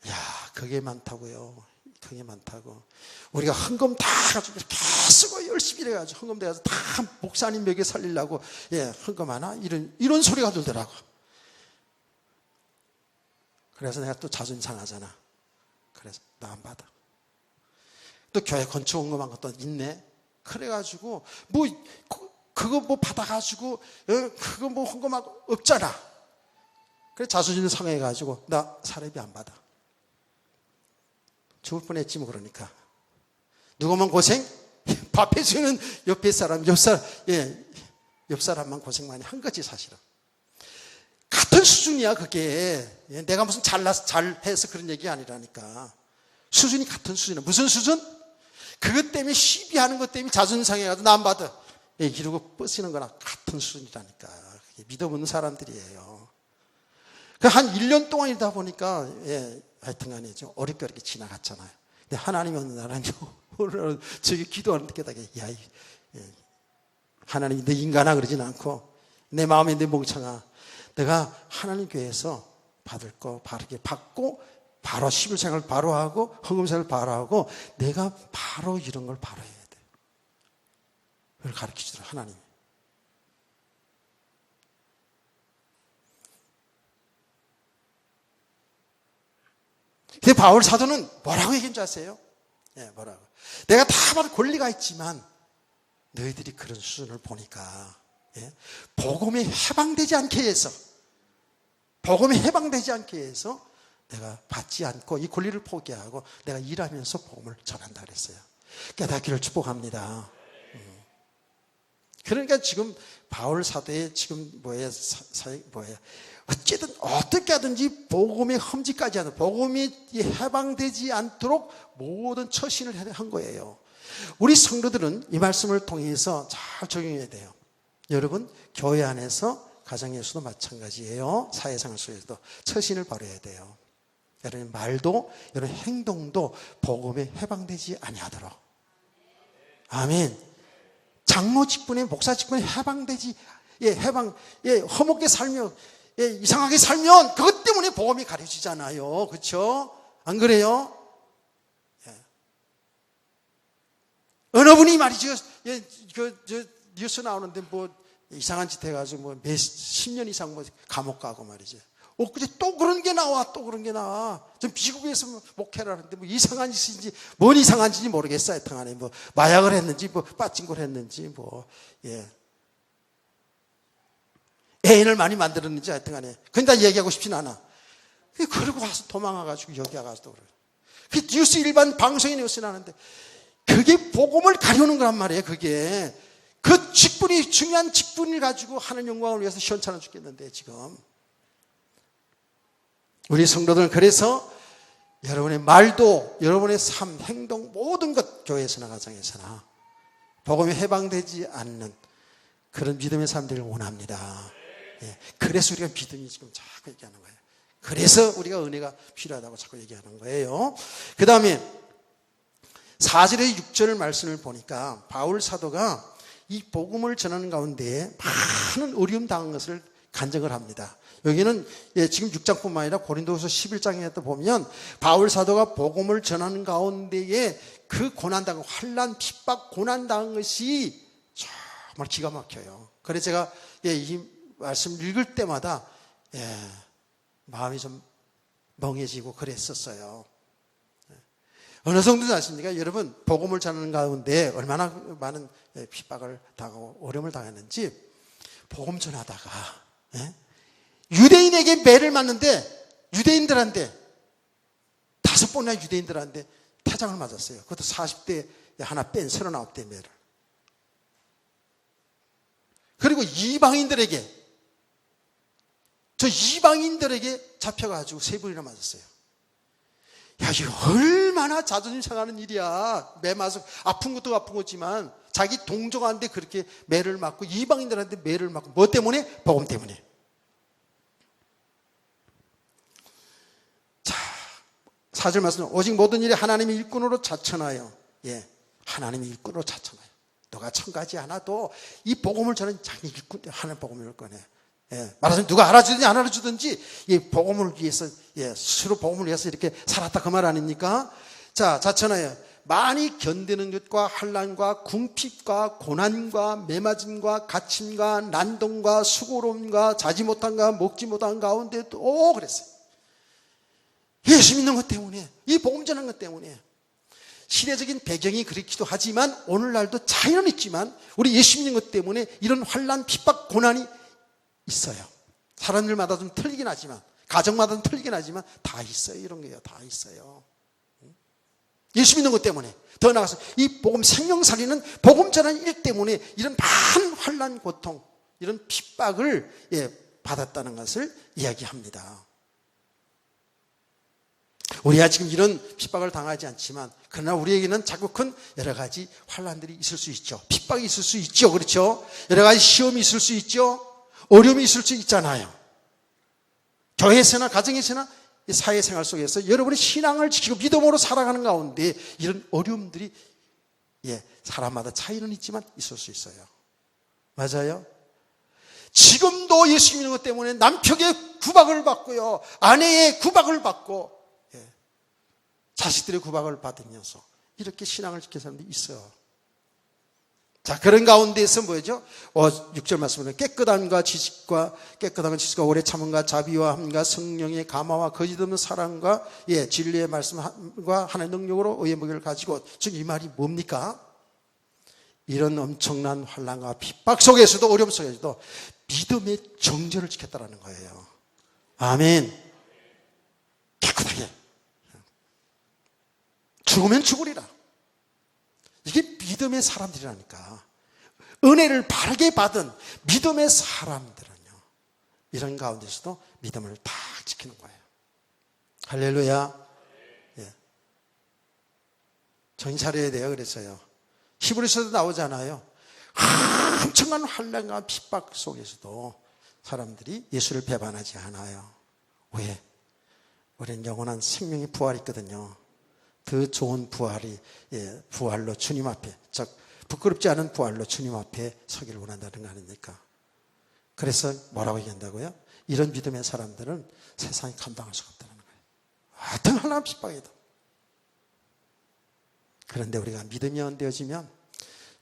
야, 그게 많다고요. 그게 많다고. 우리가 헌금 다 가지고 이렇게 쓰고 열심히 일해가지고 헌금 돼가지고 다 목사님 먹여 살리려고 헌금 하나 이런 소리가 들더라고. 그래서 내가 또 자존심 상하잖아. 그래서 나 안 받아. 또 교회 건축 헌금한 것도 있네. 그래가지고 그거 받아가지고 그거 헌금하고 없잖아. 그래서 자존심 상해가지고 나 사례비 안 받아. 죽을 뻔했지 뭐. 그러니까 누구만 고생? 밥 해주는 옆에 사람 옆 사람만 고생 많이 한 거지 사실은. 같은 수준이야 그게. 내가 무슨 잘해서 그런 얘기 아니라니까. 수준이 같은 수준이야. 무슨 수준? 그것 때문에 시비하는 것 때문에 자존심 상해가지고 나 안 받아. 이러고 뻗치는 거랑 같은 수준이라니까. 믿어 보는 사람들이에요. 한 1년 동안이다 보니까 하여튼 간에 좀 어렵게 지나갔잖아요. 근데 하나님이 어느 날은요 저기 기도하는 데다가 하나님이 너 인간아 그러진 않고 내 마음에 내 멍청아 내가 하나님 교회에서 받을 거 바르게 받고 바로 11생을 바로 하고 헌금생을 바로 하고 내가 바로 이런 걸 바로 해야 돼. 그걸 가르치더라 하나님이. 근데 바울 사도는 뭐라고 얘기한 줄 아세요? 뭐라고? 내가 다 받을 권리가 있지만 너희들이 그런 수준을 보니까 복음에 해방되지 않게 해서 내가 받지 않고 이 권리를 포기하고 내가 일하면서 복음을 전한다 그랬어요. 깨닫기를 축복합니다. 그러니까 지금 바울 사도의 지금 뭐예요? 어쨌든 어떻게 하든지 복음의 험지까지 하는 복음이 해방되지 않도록 모든 처신을 한 거예요. 우리 성도들은 이 말씀을 통해서 잘 적용해야 돼요. 여러분 교회 안에서 가정에서도 마찬가지예요. 사회생활 속에서도 처신을 바라야 돼요. 여러분 말도 여러분 행동도 복음에 해방되지 아니하도록. 아멘. 장로 직분에 목사 직분에 해방되지 허먹게 살면 이상하게 살면 그것 때문에 복음이 가려지잖아요. 그렇죠? 안 그래요? 어느 분이 말이죠. 뉴스 나오는데 뭐 이상한 짓 해가지고 뭐 몇 10년 이상 뭐 감옥 가고 말이죠. 근데 또 그런 게 나와. 좀 미국에서 목회를 하는데 뭐 이상한 짓인지 뭔 이상한 짓인지 모르겠어요. 하여튼간에 뭐 마약을 했는지 뭐 빠진 걸 했는지 애인을 많이 만들었는지 하여튼간에 그건 다 얘기하고 싶진 않아. 그러고 와서 도망와가지고 여기 와가지고 그래요. 그 뉴스 일반 방송에 뉴스 나는데 그게 복음을 가려는 거란 말이에요. 그게 그 직분이 중요한 직분을 가지고 하는 영광을 위해서 시원찮아 죽겠는데 지금 우리 성도들은 그래서 여러분의 말도, 여러분의 삶, 행동, 모든 것, 교회에서나 가정에서나 복음에 해방되지 않는 그런 믿음의 삶들을 원합니다. 예, 그래서 우리가 믿음이 지금 자꾸 얘기하는 거예요. 그래서 우리가 은혜가 필요하다고 자꾸 얘기하는 거예요. 그 다음에 4절에 6절 말씀을 보니까 바울 사도가 이 복음을 전하는 가운데 많은 어려움 당한 것을 간증을 합니다. 여기는 지금 6장뿐만 아니라 고린도후서 11장에 또 보면 바울 사도가 복음을 전하는 가운데에 그 고난당한 환난, 핍박, 고난당한 것이 정말 기가 막혀요. 그래서 제가 이 말씀 읽을 때마다 마음이 좀 멍해지고 그랬었어요. 어느 정도인지 아십니까? 여러분, 복음을 전하는 가운데 얼마나 많은 핍박을 당하고 어려움을 당했는지, 복음 전하다가 유대인에게 매를 맞는데, 유대인들한테 5번이나 유대인들한테 타장을 맞았어요. 그것도 40대 하나 뺀 39대 매를. 그리고 이방인들에게 잡혀가지고 3번이나 맞았어요. 야, 이거 얼마나 자존심 상하는 일이야. 매 맞고 아픈 것도 아픈 거지만 자기 동족한테 그렇게 매를 맞고 이방인들한테 매를 맞고, 뭐 때문에? 복음 때문에. 자, 4절 말씀, 오직 모든 일에 하나님의 일꾼으로 자천하여. 하나님의 일꾼으로 자천하여. 너가 천가지 않아도 이 복음을 저는 자기 일꾼, 하나님 복음을 꺼내. 말하자면 누가 알아주든지 안 알아주든지 이 복음을 위해서, 스스로 복음을 위해서 이렇게 살았다, 그 말 아닙니까? 자, 자천하여 많이 견디는 것과 환난과 궁핍과 고난과 매맞음과 갇힘과 난동과 수고로움과 자지 못한과 먹지 못한 가운데도 그랬어요. 예수 믿는 것 때문에, 이 복음 전하는 것 때문에. 시대적인 배경이 그렇기도 하지만 오늘날도 차이는 있지만 우리 예수 믿는 것 때문에 이런 환난, 핍박, 고난이 있어요. 사람들마다 좀 틀리긴 하지만, 가정마다 좀 틀리긴 하지만 다 있어요. 이런 게요, 다 있어요. 예수 믿는 것 때문에, 더 나아가서 이 복음 생명 살리는 복음 전하는 일 때문에 이런 많은 환난, 고통, 이런 핍박을 받았다는 것을 이야기합니다. 우리가 지금 이런 핍박을 당하지 않지만, 그러나 우리에게는 자꾸 여러 가지 환난들이 있을 수 있죠. 핍박이 있을 수 있죠. 그렇죠? 여러 가지 시험이 있을 수 있죠. 어려움이 있을 수 있잖아요. 교회에서나 가정에서나 사회생활 속에서 여러분의 신앙을 지키고 믿음으로 살아가는 가운데 이런 어려움들이 사람마다 차이는 있지만 있을 수 있어요. 맞아요? 지금도 예수 믿는 것 때문에 남편의 구박을 받고요, 아내의 구박을 받고, 자식들의 구박을 받으면서 이렇게 신앙을 지키는 사람들이 있어요. 자, 그런 가운데에서 뭐죠? 6절 말씀은 깨끗함과 지식과 오래 참음과 자비와 함과 성령의 감화와 거짓 없는 사랑과 진리의 말씀과 하나님의 능력으로 의의 무게를 가지고, 즉 이 말이 뭡니까? 이런 엄청난 환난과 핍박 속에서도, 어려움 속에서도 믿음의 정절을 지켰다라는 거예요. 아멘. 깨끗하게. 죽으면 죽으리라. 이게 믿음의 사람들이라니까. 은혜를 바르게 받은 믿음의 사람들은요, 이런 가운데서도 믿음을 다 지키는 거예요. 할렐루야. 정신 차려야 돼요. 그래서요, 히브리서도 나오잖아요. 엄청난 환난과 핍박 속에서도 사람들이 예수를 배반하지 않아요. 왜? 우리는 영원한 생명의 부활이 있거든요. 더 좋은 부활로 주님 앞에, 즉 부끄럽지 않은 부활로 주님 앞에 서기를 원한다는 거 아닙니까? 그래서 뭐라고 얘기한다고요? 이런 믿음의 사람들은 세상에 감당할 수가 없다는 거예요. 어떤 하나님 핍박에도. 그런데 우리가 믿음이 연되어지면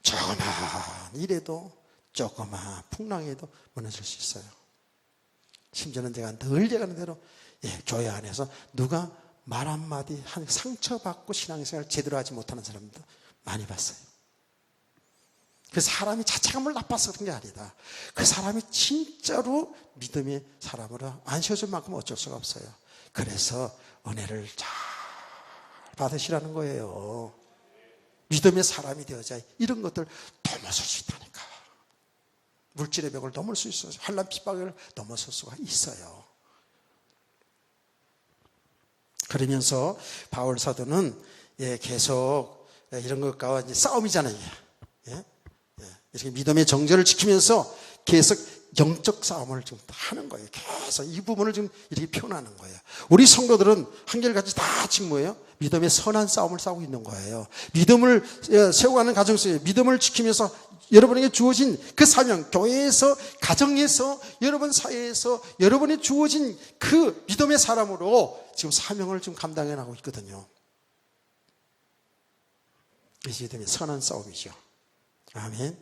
조그만 일에도, 조그만 풍랑에도 무너질 수 있어요. 심지어는 제가 늘 얘기하는 대로 교회 안에서 누가 말 한마디 상처받고 신앙생활 제대로 하지 못하는 사람도 많이 봤어요. 그 사람이 자책감을 나빠서 그런 게 아니다. 그 사람이 진짜로 믿음의 사람으로 안 쉬어줄 만큼 어쩔 수가 없어요. 그래서 은혜를 잘 받으시라는 거예요. 믿음의 사람이 되어야 이런 것들 넘어설 수 있다니까. 물질의 벽을 넘을 수 있어요. 환난 핍박을 넘어설 수가 있어요. 그러면서 바울 사도는 계속 이런 것과 이제 싸움이잖아요. 이렇게 믿음의 정절을 지키면서 계속 영적 싸움을 좀 하는 거예요. 계속 이 부분을 좀 이렇게 표현하는 거예요. 우리 성도들은 한결같이 다 지금 뭐예요? 믿음의 선한 싸움을 싸우고 있는 거예요. 믿음을 세워가는 가정 속에 믿음을 지키면서 여러분에게 주어진 그 사명, 교회에서, 가정에서, 여러분 사회에서 여러분이 주어진 그 믿음의 사람으로 지금 사명을 좀 감당해 나가고 있거든요. 이 믿음의 선한 싸움이죠. 아멘.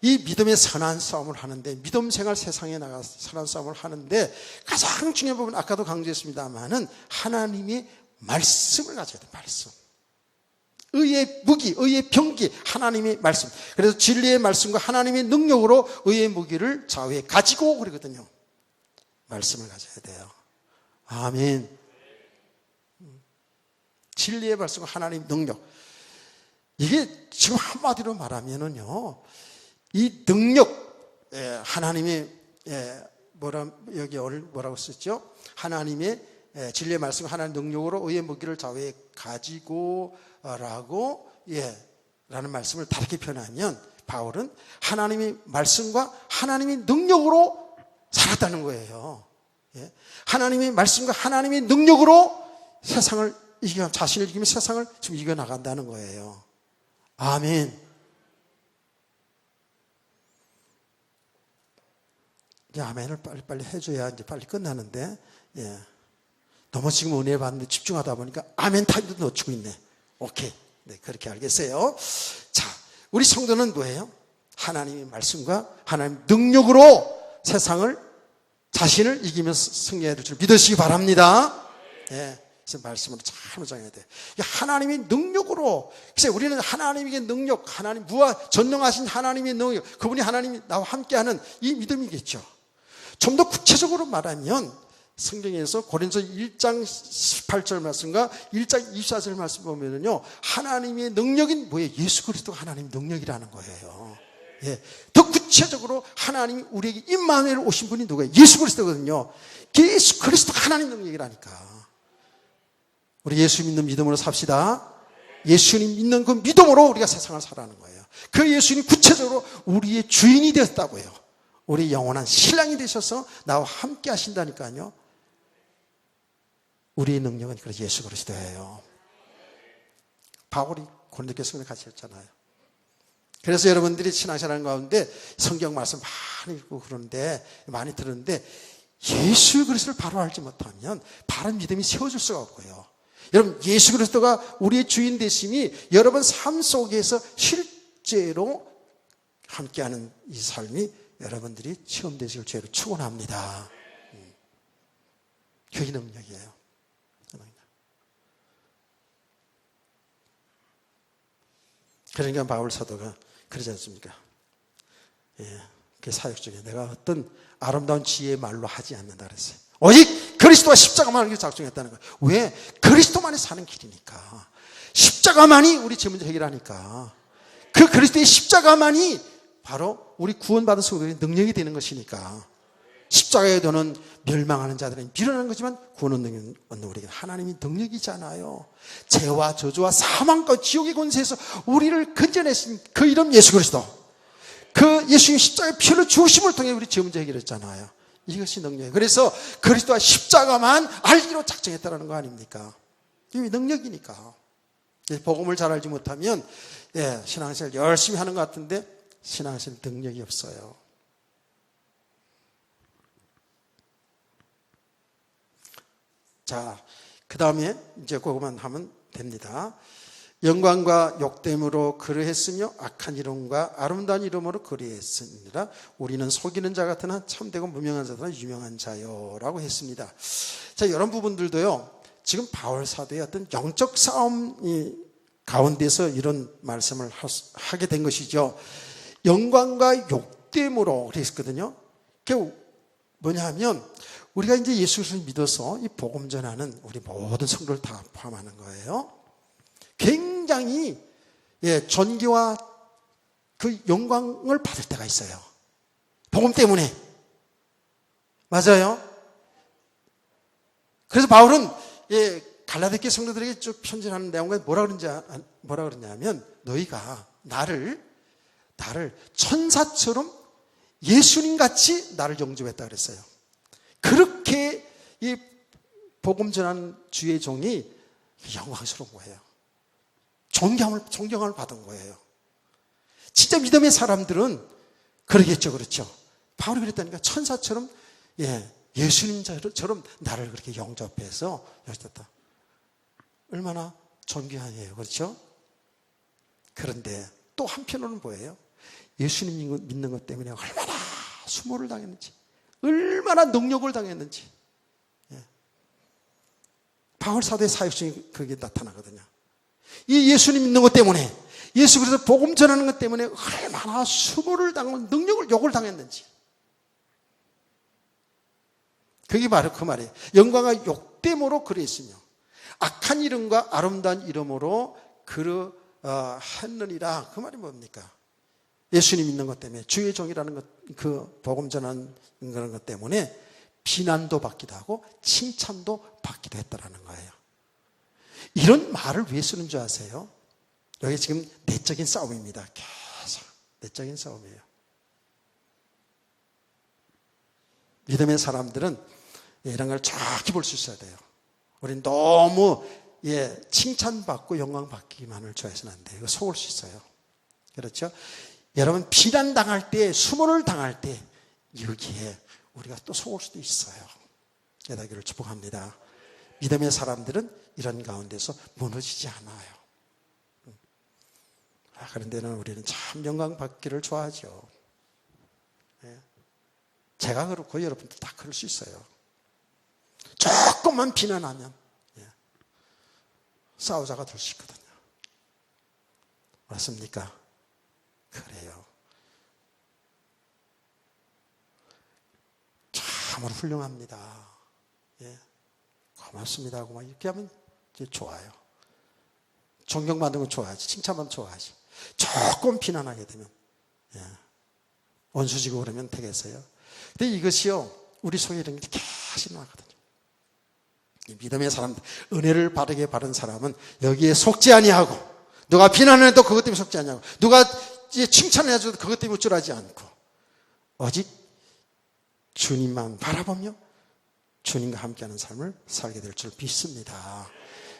이 믿음의 선한 싸움을 하는데, 믿음 생활 세상에 나가서 선한 싸움을 하는데 가장 중요한 부분은 아까도 강조했습니다만은 하나님의 말씀을 가져야 돼요. 말씀. 의의 무기, 의의 병기, 하나님의 말씀. 그래서 진리의 말씀과 하나님의 능력으로 의의 무기를 좌우에 가지고 그러거든요. 말씀을 가져야 돼요. 아멘. 진리의 말씀과 하나님의 능력. 이게 지금 한마디로 말하면은요, 이 능력, 하나님의, 여기 뭐라고 썼죠? 하나님의 진리의 말씀, 하나님의 능력으로 의의 무기를 좌우에 가지고 라고 라는 말씀을 다르게 표현하면 바울은 하나님의 말씀과 하나님의 능력으로 살았다는 거예요. 하나님의 말씀과 하나님의 능력으로 세상을 자신을 이기며 세상을 지금 이겨나간다는 거예요. 아멘. 이제 아멘을 빨리빨리 해줘야 이제 빨리 끝나는데, 너무 지금 은혜 받는데 집중하다 보니까 아멘 타임도 놓치고 있네. 오케이. 네, 그렇게 알겠어요. 자, 우리 성도는 뭐예요? 하나님의 말씀과 하나님의 능력으로 세상을, 자신을 이기면서 승리해야 될 줄 믿으시기 바랍니다. 그래서 말씀으로 잘 정해야 돼요. 하나님의 능력으로, 글쎄 우리는 하나님의 능력, 하나님 무한 전능하신 하나님의 능력, 그분이 하나님이 나와 함께하는 이 믿음이겠죠. 좀 더 구체적으로 말하면 성경에서 고린도서 1장 18절 말씀과 1장 24절 말씀 보면은요, 하나님의 능력인 뭐예요? 예수 그리스도가 하나님의 능력이라는 거예요. 더 구체적으로 하나님이 우리에게 임마누엘 오신 분이 누구예요? 예수 그리스도거든요. 예수 그리스도가 하나님 능력이라니까. 우리 예수 믿는 믿음으로 삽시다. 예수님 믿는 그 믿음으로 우리가 세상을 살아가는 거예요. 그 예수님 구체적으로 우리의 주인이 되었다고요. 우리 영원한 신랑이 되셔서 나와 함께 하신다니까요. 우리의 능력은 그래서 예수 그리스도예요. 바울이 고린도 교회에 같이 했잖아요. 그래서 여러분들이 신앙생활 가운데 성경 말씀 많이 읽고 그러는데, 많이 들었는데 예수 그리스도를 바로 알지 못하면 바른 믿음이 세워질 수가 없고요. 여러분, 예수 그리스도가 우리의 주인 되심이 여러분 삶 속에서 실제로 함께하는 이 삶이 여러분들이 체험되실 죄를 축원합니다. 그게 능력이에요. 그러니까 바울 사도가 그러지 않습니까? 그 사역 중에 내가 어떤 아름다운 지혜의 말로 하지 않는다 그랬어요. 오직 그리스도와 십자가만을 작정했다는 거예요. 왜? 그리스도만이 사는 길이니까. 십자가만이 우리 죄 문제 해결하니까. 그 그리스도의 십자가만이 바로 우리 구원받은 성도의 능력이 되는 것이니까. 십자가에 도는 멸망하는 자들은 미련한 거지만 구원의 능력은 우리에게 하나님의 능력이잖아요. 죄와 저주와 사망과 지옥의 권세에서 우리를 건져내신 그 이름 예수 그리스도. 그 예수님 십자가의 피를 주심을 통해 우리 죄 문제 해결했잖아요. 이것이 능력이에요. 그래서 그리스도와 십자가만 알기로 작정했다는 거 아닙니까? 이게 능력이니까. 복음을 잘 알지 못하면 신앙생활 열심히 하는 것 같은데 신앙생활 능력이 없어요. 자, 그 다음에 이제 그것만 하면 됩니다. 영광과 욕됨으로 그러했으며 악한 이름과 아름다운 이름으로 그리했습니다. 우리는 속이는 자 같으나 참되고 무명한 자들은 유명한 자요 라고 했습니다. 자, 이런 부분들도요, 지금 바울 사도의 어떤 영적 싸움 가운데서 이런 말씀을 하게 된 것이죠. 영광과 욕됨으로 그랬거든요. 그게 뭐냐 하면 우리가 이제 예수를 믿어서 이 복음 전하는 우리 모든 성도를 다 포함하는 거예요. 굉장히 존귀와 그 영광을 받을 때가 있어요. 복음 때문에. 맞아요. 그래서 바울은 갈라디아 성도들에게 쭉 편지하는 내용은 뭐라 그러냐면 너희가 나를 천사처럼 예수님 같이 나를 영접했다 그랬어요. 그렇게 이 복음 전하는 주의 종이 영광스러운 거예요. 존경을 받은 거예요. 진짜 믿음의 사람들은 그러겠죠, 그렇죠? 바울이 그랬다니까 천사처럼 예수님처럼 나를 그렇게 영접해서 여셨다. 얼마나 존귀한 일이에요, 그렇죠? 그런데 또 한편으로는 뭐예요? 예수님 믿는 것 때문에 얼마나 수모를 당했는지, 얼마나 능력을 당했는지. 바울 사도의 사역성이 그게 나타나거든요. 이 예수님 믿는 것 때문에, 예수 그리스도 복음 전하는 것 때문에 얼마나 수모를 당하고 욕을 당했는지. 그게 바로 그 말이에요. 영광과 욕됨으로 그랬으며 악한 이름과 아름다운 이름으로 했느니라. 그 말이 뭡니까? 예수님 믿는 것 때문에, 주의 종이라는 것, 그 복음 전하는 그런 것 때문에 비난도 받기도 하고 칭찬도 받기도 했다라는 거예요. 이런 말을 왜 쓰는 줄 아세요? 여기 지금 내적인 싸움입니다. 계속 내적인 싸움이에요. 믿음의 사람들은 이런 걸 정확히 볼 수 있어야 돼요. 우린 너무 칭찬받고 영광받기만을 좋아해서는 안 돼요. 이거 속을 수 있어요. 그렇죠? 여러분 비난당할 때, 수모를 당할 때 여기에 우리가 또 속을 수도 있어요. 깨닫기를 축복합니다. 믿음의 사람들은 이런 가운데서 무너지지 않아요. 그런 데는 우리는 참 영광받기를 좋아하죠. 제가 그렇고 여러분도 다 그럴 수 있어요. 조금만 비난하면 싸우자가 될 수 있거든요. 맞습니까? 그래요. 참으로 훌륭합니다. 고맙습니다 하고 막 이렇게 하면 이제 좋아요. 존경받는 건 좋아하지. 칭찬받으면 좋아하지. 조금 비난하게 되면 원수지고 그러면 되겠어요. 근데 이것이요, 우리 속에 이런 게 계속 나거든요. 믿음의 사람들, 은혜를 바르게 받은 사람은 여기에 속지 아니하고, 누가 비난해도 그것 때문에 속지 아니하고, 누가 칭찬을 해줘도 그것 때문에 우쭐하지 않고, 오직 주님만 바라보며 주님과 함께하는 삶을 살게 될 줄 믿습니다.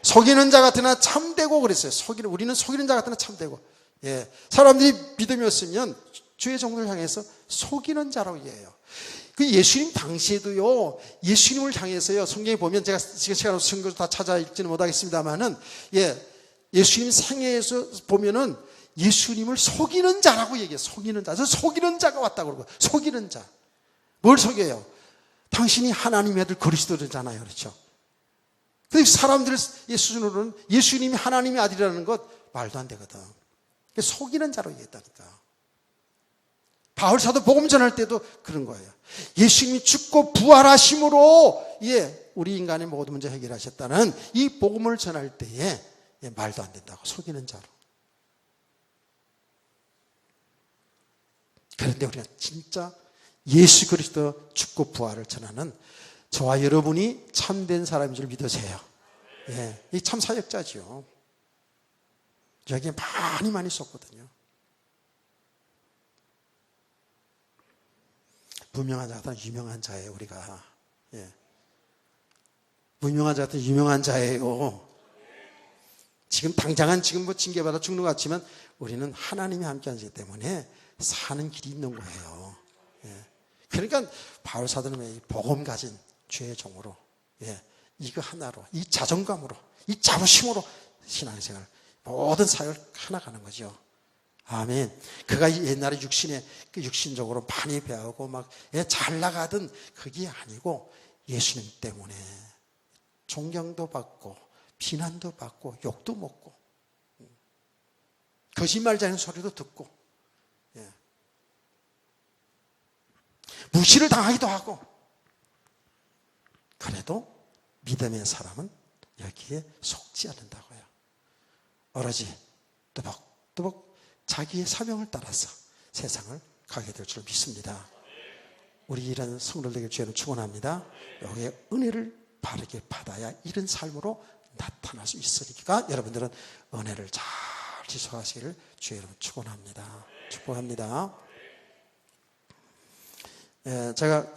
속이는 자 같으나 참되고 그랬어요. 우리는 속이는 자 같으나 참되고. 사람들이 믿음이 없으면 주의 종들을 향해서 속이는 자라고 얘기해요. 그 예수님 당시에도요, 예수님을 향해서요, 성경에 보면 제가 지금 시간 없어서 성경을 다 찾아 읽지는 못하겠습니다만은, 예수님 생애에서 보면은 예수님을 속이는 자라고 얘기해요. 속이는 자. 속이는 자가 왔다고 그러고, 속이는 자. 뭘 속여요? 당신이 하나님의 아들 그리스도잖아요. 그렇죠? 근데 사람들의 수준으로는 예수님이 하나님의 아들이라는 것 말도 안 되거든. 속이는 자로 얘기했다니까. 바울 사도 복음 전할 때도 그런 거예요. 예수님이 죽고 부활하심으로 우리 인간의 모든 문제 해결하셨다는 이 복음을 전할 때에 말도 안 된다고, 속이는 자로. 그런데 우리가 진짜 예수 그리스도 죽고 부활을 전하는 저와 여러분이 참된 사람인 줄 믿으세요. 이 참 사역자지요. 여기에 많이 썼거든요. 무명한 자 같은 유명한 자예요, 우리가. 무명한 자 같은 유명한 자예요. 지금 당장은 지금 징계받아 죽는 것 같지만 우리는 하나님이 함께 하시기 때문에 사는 길이 있는 거예요. 그러니까 바울 사도는 복음 가진 주의 종으로, 이거 하나로, 이 자존감으로, 이 자부심으로 신앙생활, 모든 사역을 하나 가는 거죠. 아멘. 그가 옛날에 육신적으로 많이 배우고 막 잘 나가던 그게 아니고 예수님 때문에 존경도 받고 비난도 받고 욕도 먹고 거짓말자는 소리도 듣고 무시를 당하기도 하고, 그래도 믿음의 사람은 여기에 속지 않는다고요. 오로지 또박또박 자기의 사명을 따라서 세상을 가게 될 줄 믿습니다. 우리 이런 성도들에게 주님을 축원합니다. 여기에 은혜를 바르게 받아야 이런 삶으로 나타날 수 있으니까 여러분들은 은혜를 잘 지속하시기를 주의 이름으로 축원합니다. 축복합니다. 제가